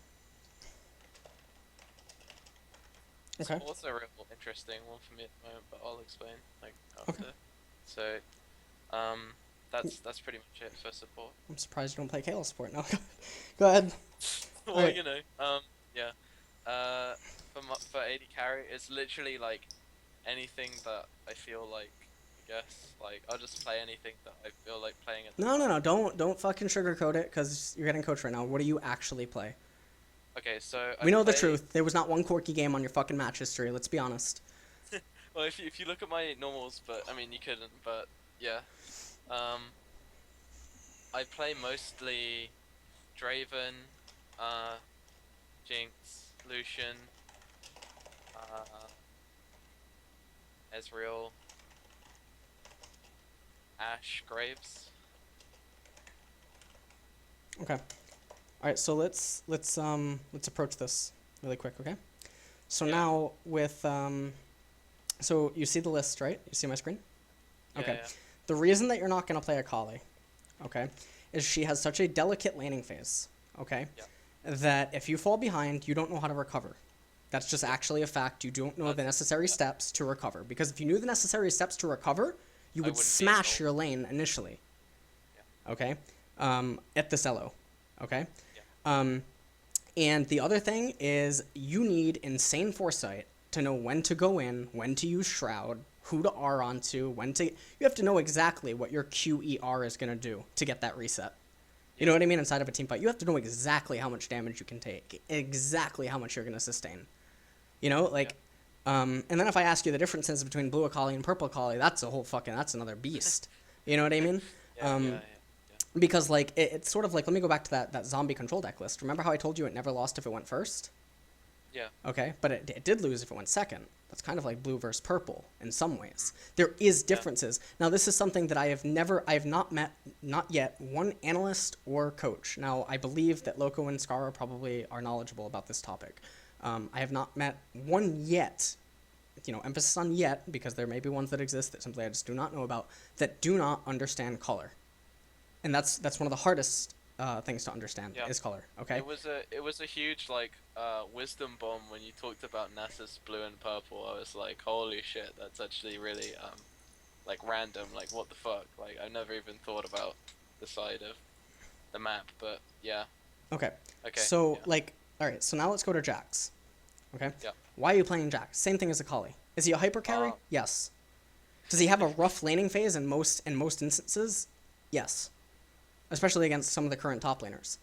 S1: Okay.
S2: Support's a real interesting one for me at the moment, but I'll explain like after. So, that's pretty much it for support.
S1: I'm surprised you don't play Kale support. No. Go ahead.
S2: Well,
S1: Alright.
S2: yeah. For AD carry, it's literally like anything that I feel like. I guess like I'll just play anything that I feel like playing at the
S1: No.
S2: time.
S1: Don't fucking sugarcoat it, because you're getting coached right now. What do you actually play?
S2: Okay, so
S1: We know the
S2: play-
S1: truth. There was not one quirky game on your fucking match history. Let's be honest.
S2: Well, if you look at my normals, but I mean you couldn't, but yeah. I play mostly Draven, Jinx, Lucian, Ezreal, Ashe, Graves.
S1: Okay. All right. So let's approach this really quick. Okay. So
S2: Yeah.
S1: now with so you see the list, right? You see my screen?
S2: Yeah,
S1: Okay.
S2: yeah.
S1: The reason that you're not going to play Akali, okay, is she has such a delicate laning phase, okay,
S2: Yeah.
S1: that if you fall behind, you don't know how to recover. That's just actually a fact. You don't know the necessary steps to recover. Because if you knew the necessary steps to recover, you would
S2: wouldn't be
S1: smash
S2: involved.
S1: your lane initially.
S2: Yeah.
S1: Okay? At this ELO. Okay?
S2: Yeah.
S1: And the other thing is you need insane foresight to know when to go in, when to use Shroud, who to R onto, when to... You have to know exactly what your QER is going to do to get that reset. You know what I mean? Inside of a team fight, you have to know exactly how much damage you can take, exactly how much you're going to sustain. You know, like, and then if I ask you the differences between blue Akali and purple Akali, that's another beast. You know what I mean?
S2: Yeah.
S1: Because, like, it's sort of like, let me go back to that zombie control deck list. Remember how I told you it never lost if it went first?
S2: Yeah.
S1: Okay, but it did lose if it went second. That's kind of like blue versus purple in some ways. There is differences. Now, this is something that I have not met, not yet, one analyst or coach. Now, I believe that Loco and Scara probably are knowledgeable about this topic. I have not met one yet, emphasis on yet, because there may be ones that exist that simply I just do not know about, that do not understand color. And that's one of the hardest things to understand is color, okay?
S2: It was a huge, like, wisdom bomb when you talked about Nasus blue and purple. I was like, holy shit, that's actually really, like, random, like, what the fuck? Like, I've never even thought about the side of the map, but yeah.
S1: Okay.
S2: Okay.
S1: So, like, alright, so now let's go to Jax. Okay?
S2: Yeah.
S1: Why are you playing Jax? Same thing as Akali. Is he a hyper carry? Yes. Does he have a rough laning phase in most instances? Yes. Especially against some of the current top laners.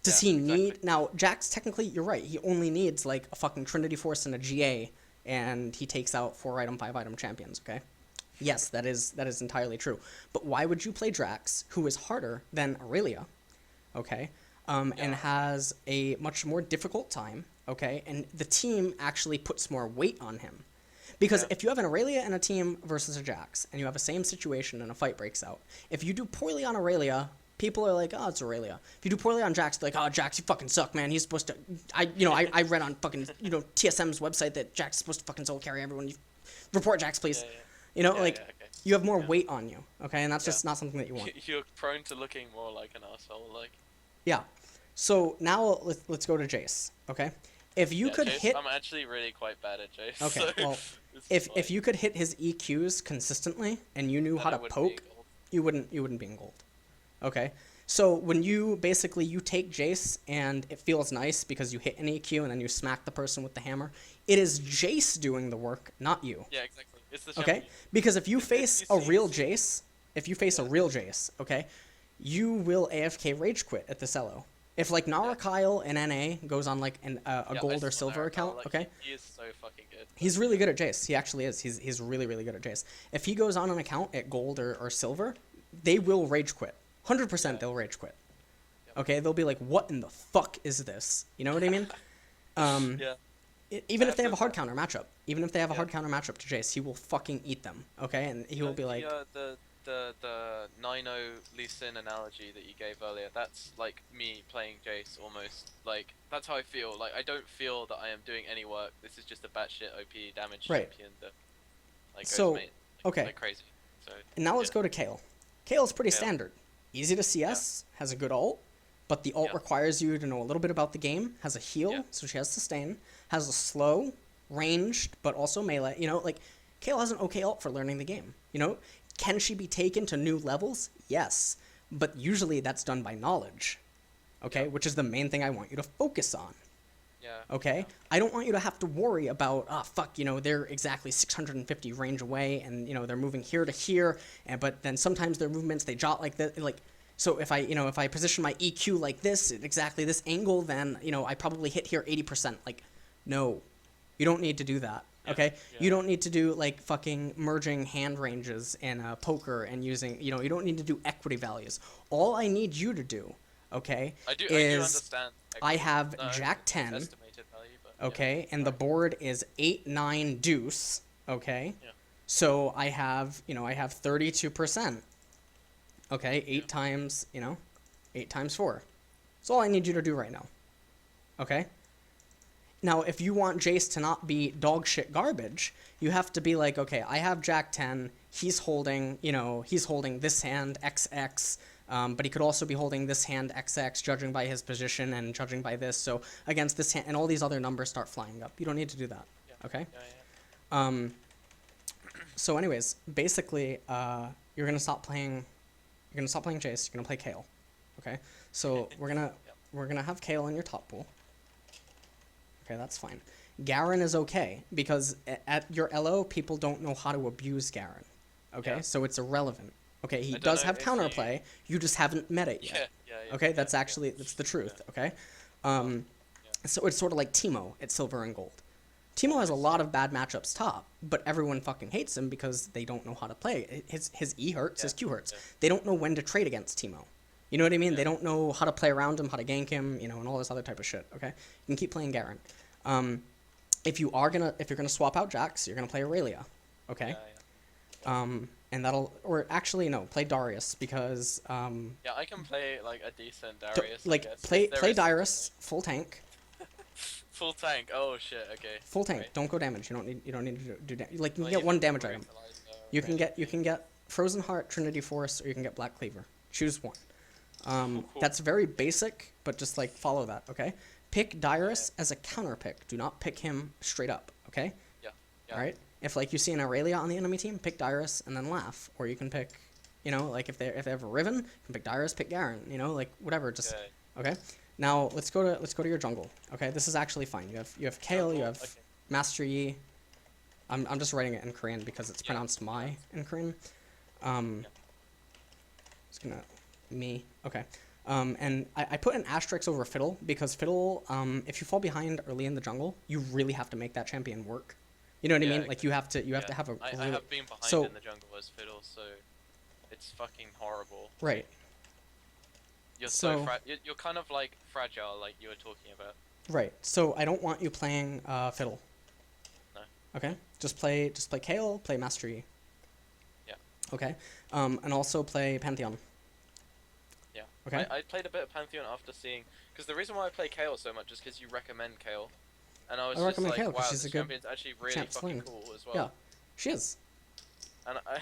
S1: Does he need... Exactly. Now, Jax, technically, you're right. He only needs, like, a fucking Trinity Force and a GA, and he takes out 4-item, 5-item champions, okay? Yes, that is entirely true. But why would you play Jax, who is harder than Aurelia, okay, and has a much more difficult time, okay, and the team actually puts more weight on him? Because if you have an Aurelia in a team versus a Jax, and you have a same situation and a fight breaks out, if you do poorly on Aurelia... People are like, oh, it's Aurelia. If you do poorly on Jax, they're like, oh, Jax, you fucking suck, man. He's supposed to... I read on fucking, TSM's website that Jax is supposed to fucking soul carry everyone. Report Jax, please. You have more weight on you, okay? And that's just not something that you want.
S2: You're prone to looking more like an asshole, like...
S1: Yeah. So now let's go to Jace, okay? If you could
S2: Jace,
S1: hit...
S2: I'm actually really quite bad at Jace.
S1: Okay,
S2: so
S1: well, if you could hit his EQs consistently and you knew how to poke, you wouldn't be in gold. Okay, so when you take Jace and it feels nice because you hit an EQ and then you smack the person with the hammer, it is Jace doing the work, not you.
S2: Yeah, exactly. It's the
S1: okay, because if you face a real Jace, okay, you will AFK rage quit at this ELO. If like Nara Kyle in NA goes on like a gold or silver account, okay,
S2: he is so fucking good.
S1: He's really good at Jace. He actually is. He's really really good at Jace. If he goes on an account at gold or silver, they will rage quit. 100% they'll rage quit. Okay, they'll be like, what in the fuck is this? You know what I mean? Even if they have a hard counter matchup. Even if they have a hard counter matchup to Jace, he will fucking eat them. Okay, and he will be like...
S2: The 9-0 Lee Sin analogy that you gave earlier, that's like me playing Jace almost. Like, that's how I feel. Like, I don't feel that I am doing any work. This is just a batshit OP damage champion that like goes like crazy. So,
S1: and now let's go to Kayle. Kayle's pretty standard. Easy to CS, has a good ult, but the ult requires you to know a little bit about the game, has a heal, so she has sustain, has a slow, ranged, but also melee. Like, Kayle has an okay ult for learning the game. Can she be taken to new levels? Yes, but usually that's done by knowledge, okay, which is the main thing I want you to focus on. Okay? I don't want you to have to worry about, they're exactly 650 range away, and, they're moving here to here, but then sometimes their movements, they jot like this, so if I position my EQ like this, at exactly this angle, then, I probably hit here 80%. Like, no, you don't need to do that, okay? You don't need to do, like, fucking merging hand ranges in poker and using, you don't need to do equity values. All I need you to do, okay,
S2: I do understand.
S1: I have Jack 10, okay, and the board is 8-9 deuce, okay, so I have 32%, okay, 8 times 4. That's all I need you to do right now, okay. Now, if you want Jace to not be dog shit garbage, you have to be like, okay, I have Jack 10. He's holding, he's holding this hand XX, but he could also be holding this hand XX, judging by his position and judging by this. So against this hand, and all these other numbers start flying up. You don't need to do that.
S2: Yeah.
S1: Okay.
S2: Yeah.
S1: So, anyways, basically, you're gonna stop playing. You're gonna stop playing Jace. You're gonna play Kale. Okay. So we're gonna have Kale in your top pool. Okay, that's fine. Garen is okay because at your ELO, people don't know how to abuse Garen. Okay,
S2: Yeah.
S1: so it's irrelevant. Okay, he
S2: I don't
S1: does
S2: know
S1: have
S2: if
S1: counterplay. You just haven't met it yet.
S2: Yeah.
S1: Okay, that's the truth. Okay, so it's sort of like Teemo at Silver and Gold. Teemo has a lot of bad matchups top, but everyone fucking hates him because they don't know how to play. His E hurts, his Q hurts.
S2: Yeah.
S1: They don't know when to trade against Teemo. You know what I mean? They don't know how to play around him, how to gank him, and all this other type of shit. Okay, you can keep playing Garen. If you're gonna swap out Jax, you're gonna play Aurelia. Okay. And or actually no, play Darius because
S2: Yeah, I can play like a decent Darius.
S1: like play Darius full tank.
S2: Full tank. Oh shit. Okay.
S1: Full tank.
S2: Right.
S1: Don't go damage. You don't need to do damage. Like you
S2: Well,
S1: can get
S2: even
S1: one damage item.
S2: Brutalizer,
S1: You can get Frozen Heart, Trinity Force, or you can get Black Cleaver. Choose one. That's very basic, but just like follow that. Okay. Pick Darius as a counter pick. Do not pick him straight up. Okay.
S2: Yeah.
S1: All right. If like you see an Aurelia on the enemy team, pick Darius and then laugh. Or you can pick, like if they have a Riven, you can pick Darius, pick Garen. Like whatever. Just okay. Now let's go to your jungle. Okay, this is actually fine. You have Kale, you have Master Yi. I'm just writing it in Korean because it's pronounced Mai in Korean. Just gonna me. Okay. And I put an asterisk over Fiddle because Fiddle, if you fall behind early in the jungle, you really have to make that champion work. You know what I mean? Like you have to have a.
S2: I have been behind in the jungle as Fiddle, so it's fucking horrible.
S1: Right.
S2: You're so you're kind of like fragile, like you were talking about.
S1: Right. So I don't want you playing Fiddle.
S2: No.
S1: Okay. Just play Kale, play Master Yi.
S2: Yeah.
S1: Okay. And also play Pantheon.
S2: Yeah.
S1: Okay.
S2: I played a bit of Pantheon after seeing, because the reason why I play Kale so much is because you recommend Kale, and I was just like,
S1: Kale,
S2: wow,
S1: she's
S2: this
S1: a good
S2: champion's actually really fucking
S1: sling.
S2: cool as well.
S1: Yeah, she is.
S2: And I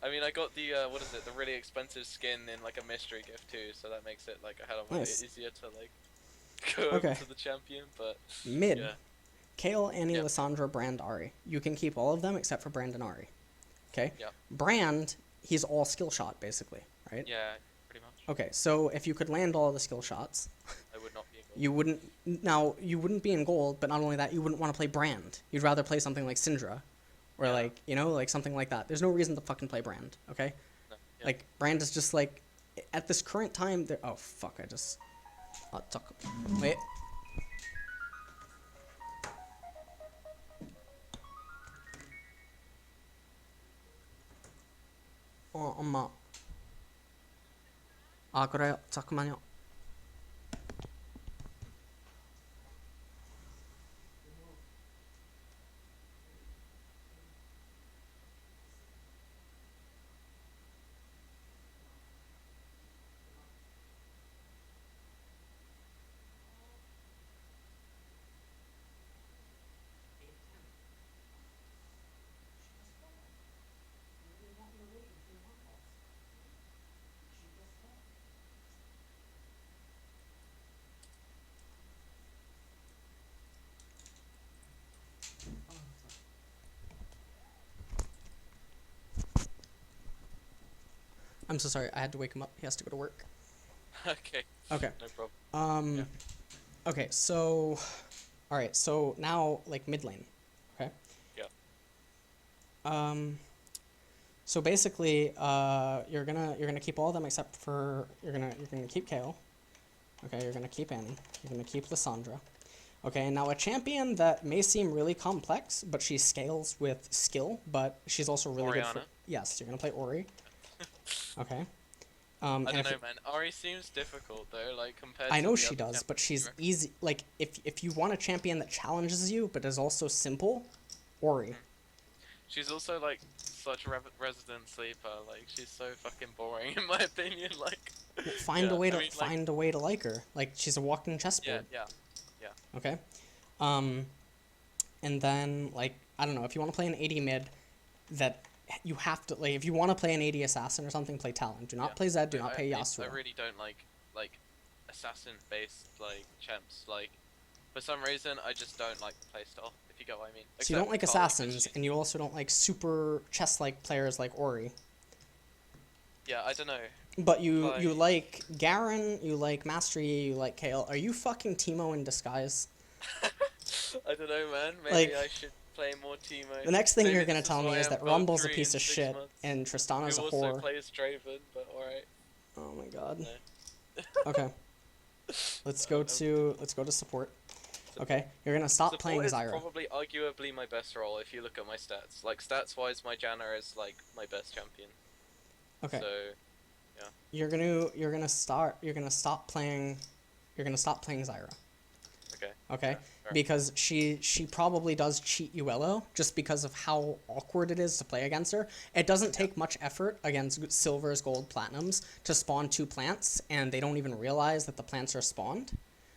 S2: mean, I got the the really expensive skin in like a mystery gift too, so that makes it like a hell of a lot easier to like go over to the champion. But
S1: mid,
S2: yeah.
S1: Kale, Annie, Lissandra, Brand, Ahri. You can keep all of them except for Brand and Ahri. Okay.
S2: Yeah.
S1: Brand, he's all skill shot basically, right?
S2: Yeah, pretty much.
S1: Okay, so if you could land all of the skill shots,
S2: I would not be in gold.
S1: you wouldn't be in gold, but not only that, you wouldn't want to play Brand. You'd rather play something like Syndra. Or like, like something like that. There's no reason to fucking play Brand, okay?
S2: No, yeah.
S1: Like, Brand is just like, at this current time, oh fuck, wait. 엄마. 그래요. 잠깐만요. I'm so sorry. I had to wake him up. He has to go to work.
S2: Okay.
S1: Okay.
S2: No problem.
S1: Okay, so all right, so now like mid lane. Okay?
S2: Yeah.
S1: So basically, you're gonna keep all of them except for you're gonna keep Kale. Okay, you're gonna keep Annie. You're gonna keep Lissandra. Okay, now a champion that may seem really complex, but she scales with skill, but she's also really
S2: Orianna.
S1: good for... Yes, you're gonna play Ori. Okay.
S2: I don't know, man. Ari seems difficult though, like compared to
S1: I know
S2: the
S1: she
S2: other
S1: does, but she's
S2: champions,
S1: easy. Like, if you want a champion that challenges you, but is also simple, Ori.
S2: She's also like such a resident sleeper. Like she's so fucking boring in my opinion. Like
S1: Find a way to like her. Like she's a walking chessboard.
S2: Yeah.
S1: Okay. Um, and then like I don't know if you want to play an AD mid, that you have to like if you want to play an AD assassin or something, play Talon. Do not play Zed. Do not play Yasuo.
S2: I really don't like assassin based like champs. Like for some reason, I just don't like the playstyle. If you get what I mean.
S1: So you don't like
S2: Except Carly, 'cause
S1: assassins,
S2: she's-
S1: and you also don't like super chess-like players like Ori.
S2: Yeah, I don't know.
S1: But you like Garen, you like Mastery, you like Kale. Are you fucking Teemo in disguise?
S2: I don't know, man.
S1: Like-
S2: Maybe I should play more Teemo.
S1: The next thing
S2: Maybe
S1: you're gonna
S2: this
S1: tell me
S2: why
S1: is
S2: I'm
S1: that
S2: gold
S1: Rumble's a
S2: 3
S1: piece
S2: in
S1: of
S2: 6
S1: shit
S2: months.
S1: and Tristana's a
S2: Who also
S1: whore.
S2: plays Draven, but alright.
S1: Oh my god.
S2: No.
S1: Okay. Let's go to support. Okay, you're gonna stop
S2: Support
S1: playing
S2: is
S1: Zyra.
S2: probably arguably my best role if you look at my stats. Like stats wise, my Janna is like my best champion.
S1: Okay.
S2: So
S1: You're gonna stop playing Zyra.
S2: okay.
S1: Okay?
S2: Yeah, fair.
S1: Because she probably does cheat ELO just because of how awkward it is to play against her. It doesn't take much effort against silvers, gold, platinums to spawn 2 plants, and they don't even realize that the plants are spawned.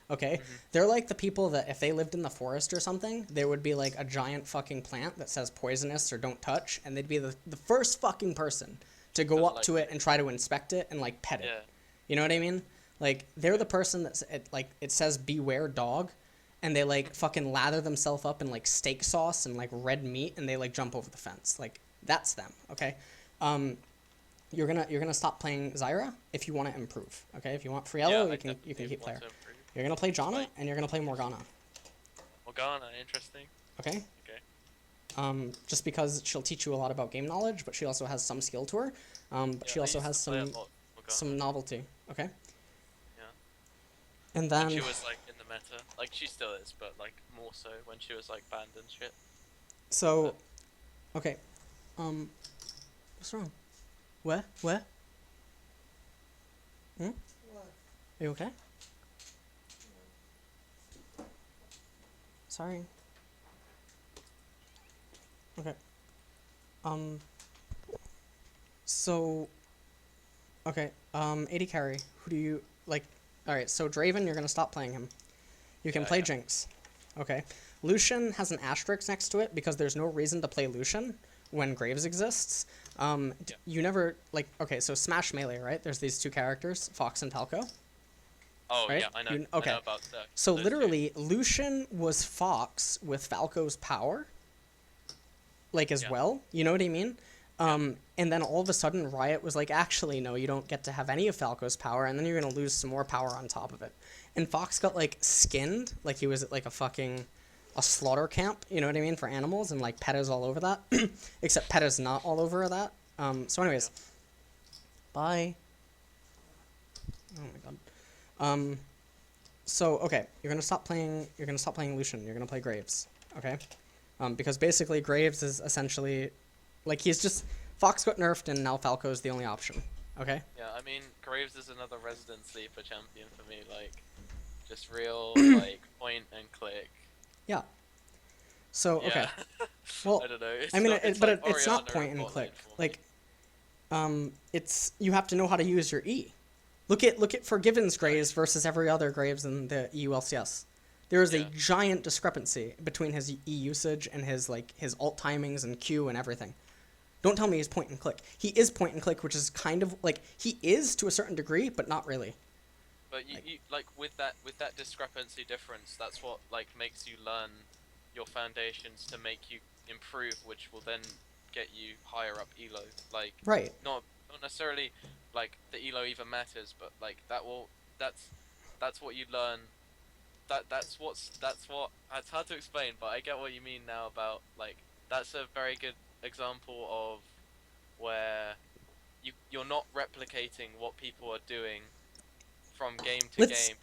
S1: Okay? They're like the people that if they lived in the forest or something, there would be like a giant fucking plant that says poisonous or don't touch, and they'd be the first fucking person to go up to it and try to inspect it and like pet it.
S2: Yeah.
S1: You know what I mean? Like they're the person that's it says beware dog, and they like fucking lather themselves up in like steak sauce and like red meat, and they like jump over the fence. Like that's them. Okay. You're gonna stop playing Zyra if you want to improve. Okay. If you want free elo, you can keep player. You're gonna play Janna and you're gonna play Morgana.
S2: Morgana, interesting.
S1: Okay.
S2: Okay.
S1: Just because she'll teach you a lot about game knowledge, but she also has some skill to her. But she also has some novelty. Okay.
S2: Yeah.
S1: And then
S2: She was like in the meta, like she still is, but like more so when she was like banned and shit.
S1: so, okay, what's wrong? Where? Hmm? Are you okay? Sorry. Okay. So, okay, AD carry, who do you, like, alright, so Draven, you're gonna stop playing him. You can play Jinx. Okay. Lucian has an asterisk next to it because there's no reason to play Lucian when Graves exists. You never, like, okay, so Smash Melee, right? There's these 2 characters, Fox and Falco.
S2: Oh
S1: Right?
S2: yeah, I know.
S1: Okay.
S2: I know about that.
S1: So
S2: those
S1: literally, Lucian was Fox with Falco's power, like as well. You know what I mean? And then all of a sudden, Riot was like, actually, no, you don't get to have any of Falco's power, and then you're gonna lose some more power on top of it. And Fox got like skinned, like he was at like a slaughter camp. You know what I mean, for animals, and like PETA's all over that. Except PETA's not all over that. So anyways, bye. Oh my god. So okay, you're gonna stop playing Lucian. You're gonna play Graves, okay? Because basically Graves is essentially, like he's just Fox got nerfed and now Falco's the only option, okay?
S2: Yeah, I mean Graves is another resident sleeper champion for me, like just real like point and click.
S1: Yeah. So okay,
S2: Yeah.
S1: well,
S2: I don't know.
S1: I mean, it's not
S2: Orianna
S1: point and
S2: Fortnite
S1: click.
S2: for me.
S1: Like, it's you have to know how to use your E. Look at Forgiven's Graves versus every other Graves in the EU LCS. There is a giant discrepancy between his E usage and his alt timings and Q and everything. Don't tell me he's point and click. He is point and click, which is kind of like he is to a certain degree, but not really.
S2: But you like with that discrepancy difference, that's what like makes you learn your foundations to make you improve, which will then get you higher up ELO. Like
S1: Right.
S2: not necessarily like the ELO even matters, but like that's what you learn. That's what it's hard to explain, but I get what you mean now about like that's a very good example of where you're not replicating what people are doing from game to game.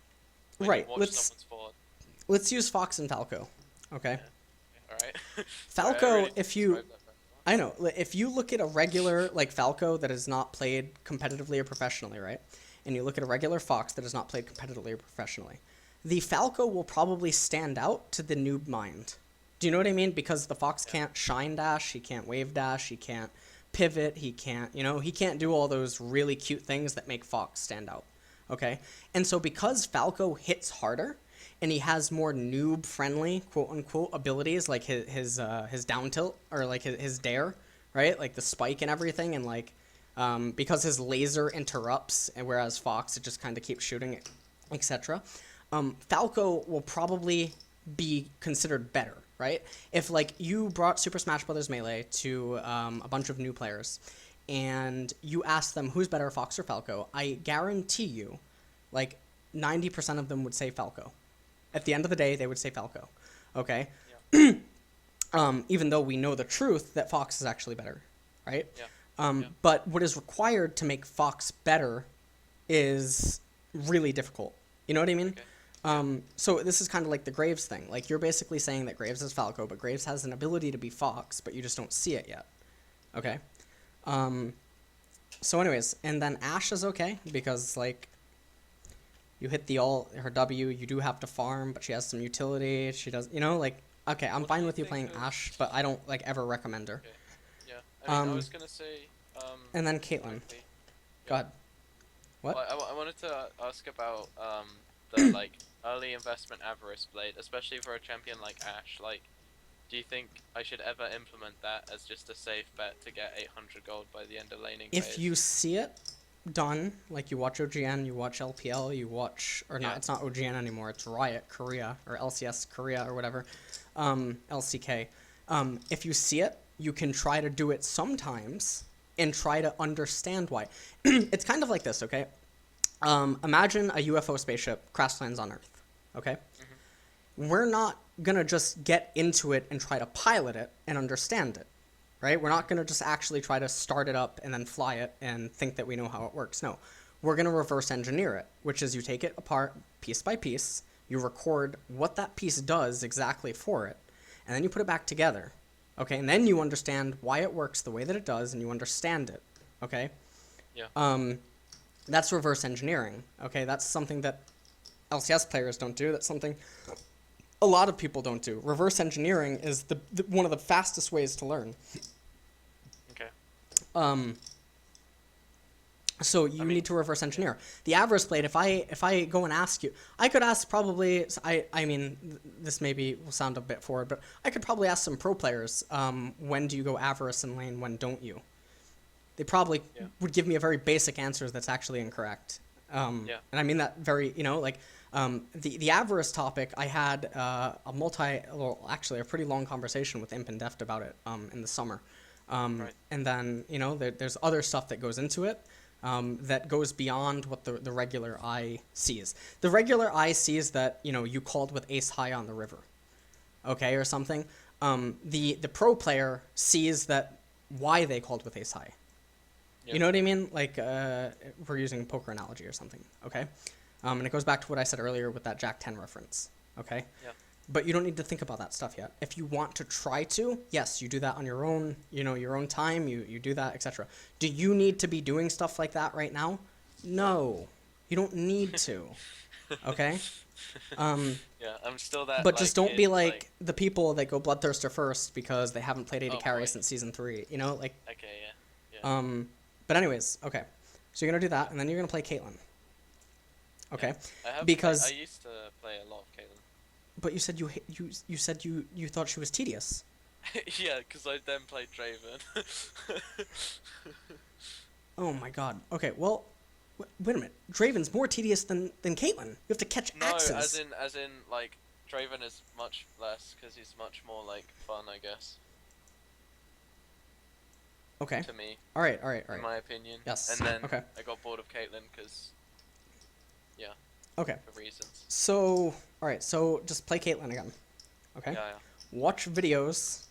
S2: When
S1: Right.
S2: You watch someone's VOD.
S1: Let's use Fox and Falco. Okay.
S2: All right.
S1: Falco,
S2: Sorry, I really
S1: if you
S2: described that very well.
S1: I know. If you look at a regular like Falco that is not played competitively or professionally, right? And you look at a regular Fox that is not played competitively or professionally, the Falco will probably stand out to the noob mind. Do you know what I mean? Because the Fox can't shine dash, he can't wave dash, he can't pivot, he can't do all those really cute things that make Fox stand out. Okay? And so because Falco hits harder, and he has more noob friendly quote unquote abilities, like his down tilt, or like his dare, right? Like the spike and everything, and like because his laser interrupts, and whereas Fox, it just kind of keeps shooting, etc. Falco will probably be considered better, right? If like you brought Super Smash Bros. Melee to a bunch of new players, and you asked them who's better, Fox or Falco, I guarantee you, like 90% of them would say Falco. At the end of the day, they would say Falco. Okay.
S2: Yeah.
S1: Even though we know the truth that Fox is actually better, right?
S2: Yeah.
S1: But what is required to make Fox better is really difficult. You know what I mean?
S2: Okay.
S1: So this is kind of like the Graves thing. Like, you're basically saying that Graves is Falco, but Graves has an ability to be Fox, but you just don't see it yet. Okay? So anyways, and then Ashe is okay, because, like, you hit her W, you do have to farm, but she has some utility, she does, you know, like, okay, I'm
S2: What do
S1: fine
S2: you
S1: with you
S2: think
S1: playing
S2: of-
S1: Ashe, but I don't, like, ever recommend her.
S2: Okay. Yeah. I mean, I was gonna say.
S1: And then Caitlyn.
S2: quickly-
S1: Go ahead. What?
S2: Well, I wanted to ask about the like early investment avarice blade, especially for a champion like Ashe. Like, do you think I should ever implement that as just a safe bet to get 800 gold by the end of laning
S1: If
S2: phase?
S1: you see it done, like you watch OGN, you watch LPL, you watch, or not,
S2: Yeah.
S1: it's not OGN anymore, it's Riot Korea, or LCS Korea, or whatever, LCK. If you see it, you can try to do it sometimes, and try to understand why. It's kind of like this, okay? Imagine a UFO spaceship crash lands on Earth, okay? We're not gonna just get into it and try to pilot it and understand it, right? We're not gonna just actually try to start it up and then fly it and think that we know how it works. No, we're gonna reverse engineer it, which is you take it apart piece by piece, you record what that piece does exactly for it, and then you put it back together, okay? And then you understand why it works the way that it does, and you understand it, okay?
S2: Yeah.
S1: That's reverse engineering, okay? That's something that LCS players don't do. That's something a lot of people don't do. Reverse engineering is one of the fastest ways to learn.
S2: Okay.
S1: So you need to reverse engineer. The Avarice Blade, if I go and ask you, I could ask probably, I mean, this maybe will sound a bit forward, but I could probably ask some pro players, when do you go Avarice in lane, when don't you? They probably would give me a very basic answer that's actually incorrect. And I mean that very, you know, like, the Avarice topic, I had actually a pretty long conversation with Imp and Deft about it in the summer.
S2: Right.
S1: And then, you know, there's other stuff that goes into it that goes beyond what the regular eye sees. The regular eye sees that, you know, you called with ace high on the river, okay, or something. The pro player sees that why they called with ace high. You know what I mean? Like, we're using a poker analogy or something, okay? And it goes back to what I said earlier with that Jack 10 reference, okay?
S2: Yeah.
S1: But you don't need to think about that stuff yet. If you want to try to, yes, you do that on your own, you know, your own time, you do that, etc. Do you need to be doing stuff like that right now? No. You don't need to, okay?
S2: Yeah, I'm still that.
S1: But
S2: like,
S1: just don't
S2: kid,
S1: be like the people that go Bloodthirster first because they haven't played 80
S2: Oh,
S1: carry
S2: boy.
S1: since Season 3, you know? Like,
S2: Okay, yeah.
S1: But anyways, okay. So you're going to do that, and then you're going to play Caitlyn. Okay?
S2: I
S1: Because...
S2: I used to play a lot of Caitlyn.
S1: But you said you said you thought she was tedious.
S2: Yeah, because I then played Draven.
S1: Oh my god. Okay, well, wait a minute. Draven's more tedious than Caitlyn. You have to catch
S2: No,
S1: axes.
S2: as in, like, Draven is much less, because he's much more, like, fun, I guess.
S1: Okay.
S2: To me,
S1: Alright.
S2: in my opinion.
S1: Yes.
S2: And then
S1: Okay.
S2: I got bored of Caitlyn, because,
S1: Okay.
S2: for reasons.
S1: So, alright, so just play Caitlyn again. Okay?
S2: Yeah.
S1: Watch videos.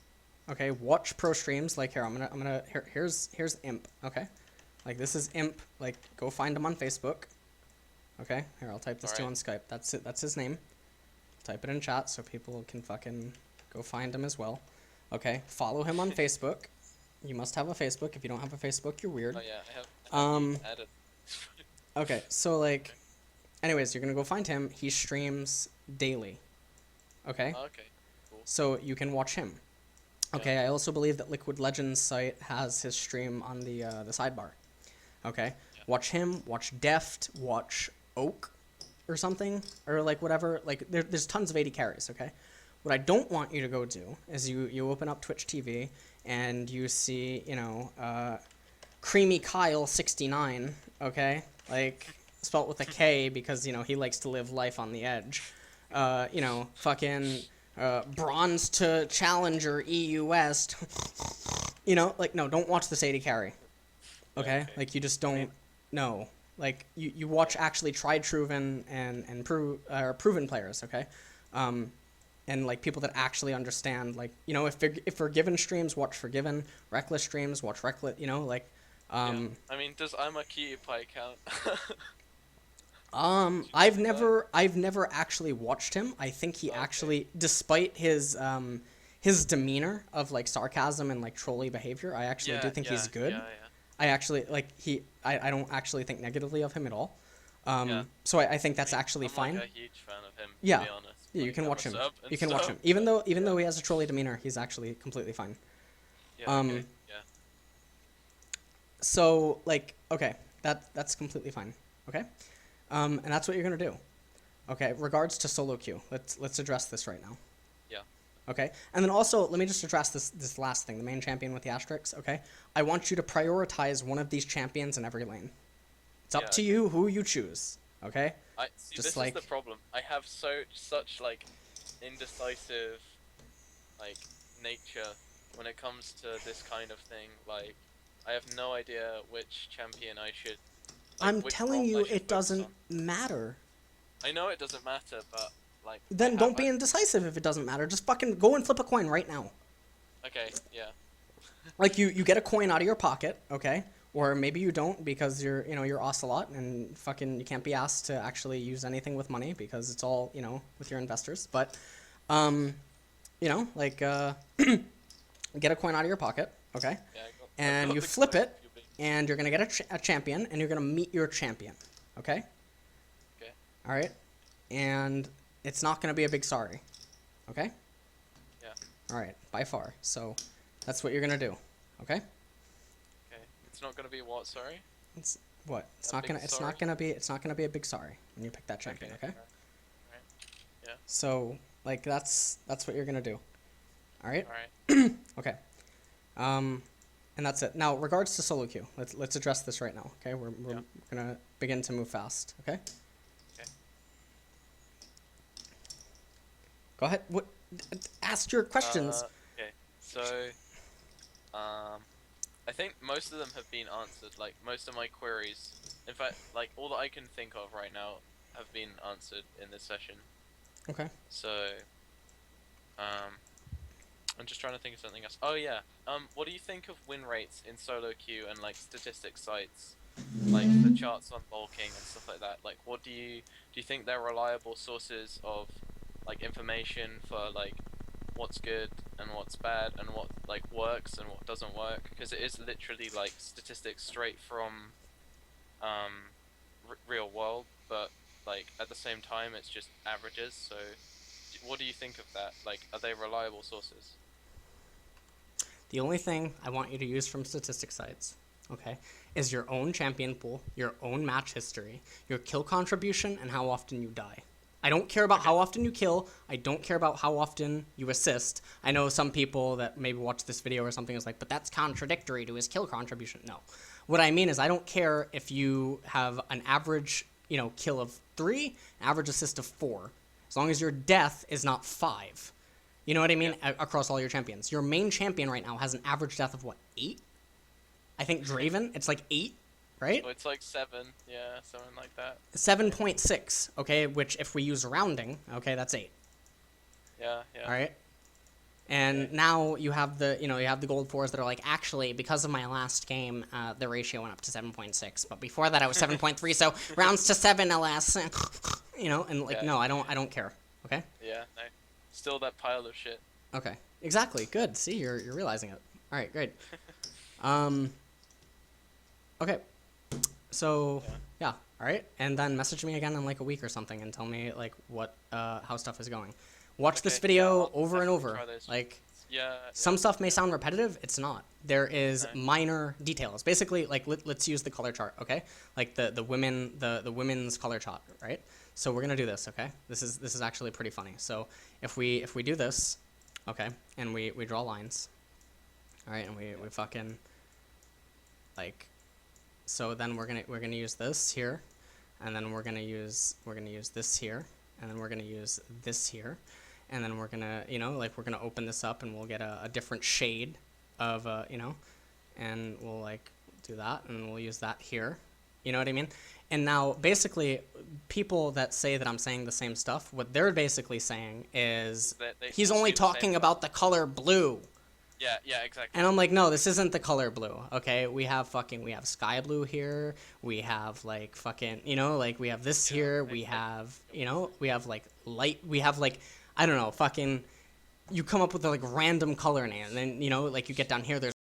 S1: Okay, watch pro streams. Like, here, I'm gonna here's Imp, okay? Like, this is Imp. Like, go find him on Facebook. Okay? Here, I'll type this to you on Skype. That's it. That's his name. Type it in chat so people can fucking go find him as well. Okay? Follow him on Facebook. You must have a Facebook. If you don't have a Facebook, you're weird.
S2: Oh yeah, I have added.
S1: Okay, so, like, anyways, you're gonna go find him. He streams daily. Okay?
S2: Oh, okay. Cool.
S1: So you can watch him. Okay,
S2: Yeah.
S1: I also believe that Liquid Legends site has his stream on the sidebar. Okay?
S2: Yeah.
S1: Watch him, watch Deft, watch Oak. or something, or like whatever. Like there's tons of 80 carries, okay? What I don't want you to go do is you open up Twitch TV and you see, Creamy Kyle 69, okay? Like spelt with a K because, he likes to live life on the edge. Fucking bronze to challenger EU West. Like, no, don't watch this 80 carry. Okay? Like, you just don't know. Like, you watch actually tried, proven, and proven players, okay? And, like, people that actually understand, like, if Forgiven streams, watch Forgiven. Reckless streams, watch Reckless, like...
S2: I mean, does I'm a cutie pie count?
S1: I've never actually watched him. I think he actually, despite his demeanor of like sarcasm and like trolly behavior, I actually do think he's good. I actually I don't actually think negatively of him at all. So I think that's actually fine.
S2: I'm like a huge fan of him.
S1: Yeah.
S2: To be honest.
S1: Yeah, you can watch him. You can watch him. Even though he has a trolly demeanor, he's actually completely fine.
S2: Yeah. Okay. Yeah.
S1: So like, okay, that's completely fine. Okay. And that's what you're gonna do. Okay. Regards to solo queue. Let's address this right now.
S2: Yeah.
S1: Okay. And then also, let me just address this last thing, the main champion with the asterisks. Okay. I want you to prioritize one of these champions in every lane. It's up to you who you choose. Okay.
S2: This is the problem. I have such like indecisive like nature when it comes to this kind of thing. Like, I have no idea which champion I should.
S1: I'm telling you, it doesn't matter.
S2: I know it doesn't matter, but like.
S1: Then don't be indecisive if it doesn't matter. Just fucking go and flip a coin right now.
S2: Okay. Yeah.
S1: Like you get a coin out of your pocket, okay? Or maybe you don't because you're Ocelot and fucking you can't be asked to actually use anything with money because it's all, with your investors. But, get a coin out of your pocket, okay?
S2: Yeah,
S1: and you flip it, and you're going to get a champion, and you're going to meet your champion, okay?
S2: Okay.
S1: All right? And it's not going to be a big sorry, okay?
S2: Yeah.
S1: All right, by far. So that's what you're going to do, okay?
S2: It's not gonna be what? Sorry.
S1: It's what? It's not gonna be a big sorry when you pick that champion. Okay.
S2: Right. Yeah.
S1: So like that's what you're gonna do. All right.
S2: All right.
S1: Okay. And that's it. Now, regards to solo queue, let's address this right now. Okay. We're gonna begin to move fast. Okay.
S2: Okay.
S1: Go ahead. What? Ask your questions.
S2: Okay. So, I think most of them have been answered. Like, most of my queries, in fact, like, all that I can think of right now have been answered in this session.
S1: Okay.
S2: So, I'm just trying to think of something else. Oh, yeah. What do you think of win rates in solo queue and, like, statistics sites? Like, the charts on bulking and stuff like that. Like, do you think they're reliable sources of, like, information for, like, what's good and what's bad and what like works and what doesn't work, because it is literally like statistics straight from real world, but like at the same time it's just averages. So what do you think of that? Like, are they reliable sources?
S1: The only thing I want you to use from statistics sites, okay, is your own champion pool, your own match history, your kill contribution, and how often you die. I don't care about how often you kill. I don't care about how often you assist. I know some people that maybe watch this video or something is like, but that's contradictory to his kill contribution. No. What I mean is I don't care if you have an average, kill of 3, average assist of 4, as long as your death is not 5. You know what I mean? Yeah. Across all your champions. Your main champion right now has an average death of what, 8? I think Draven, it's like 8. Right?
S2: Well, it's like 7, yeah, something like that.
S1: 7.6, okay, which if we use rounding, okay, that's 8.
S2: Yeah.
S1: All right. And now you have the gold 4s that are like, actually, because of my last game, the ratio went up to 7.6, but before that I was 7.3, so rounds to 7 LS, and like, no, I don't care, okay?
S2: Yeah, no. Still that pile of shit.
S1: Okay. Exactly. Good. See, you're realizing it. All right, great. Okay. So, yeah, all right, and then message me again in like a week or something and tell me like what how stuff is going. Watch this video over and over.
S2: Yeah.
S1: Some stuff may sound repetitive. It's not. There is
S2: Okay.
S1: minor details. Basically, like let's use the color chart, okay? Like the women's color chart, right? So we're gonna do this, okay? This is actually pretty funny. So if we do this, okay, and we draw lines, all right, and we fucking like, so then we're gonna use this here, and then we're gonna use this here, and then we're gonna use this here, and then we're gonna, you know, like we're gonna open this up and we'll get a different shade of, you know, and we'll like do that and we'll use that here. You know what I mean? And now basically people that say that I'm saying the same stuff, what they're basically saying is
S2: They
S1: he's
S2: all
S1: only
S2: see the same
S1: talking
S2: stuff.
S1: about the color blue.
S2: Yeah, yeah, exactly.
S1: And I'm like, no, this isn't the color blue, okay? We have sky blue here. We have like fucking, you know, like we have this
S2: Yeah,
S1: here. We have, you know, we have like light. We have like, I don't know, fucking. You come up with a like random color name, and then, you know, like you get down here, there's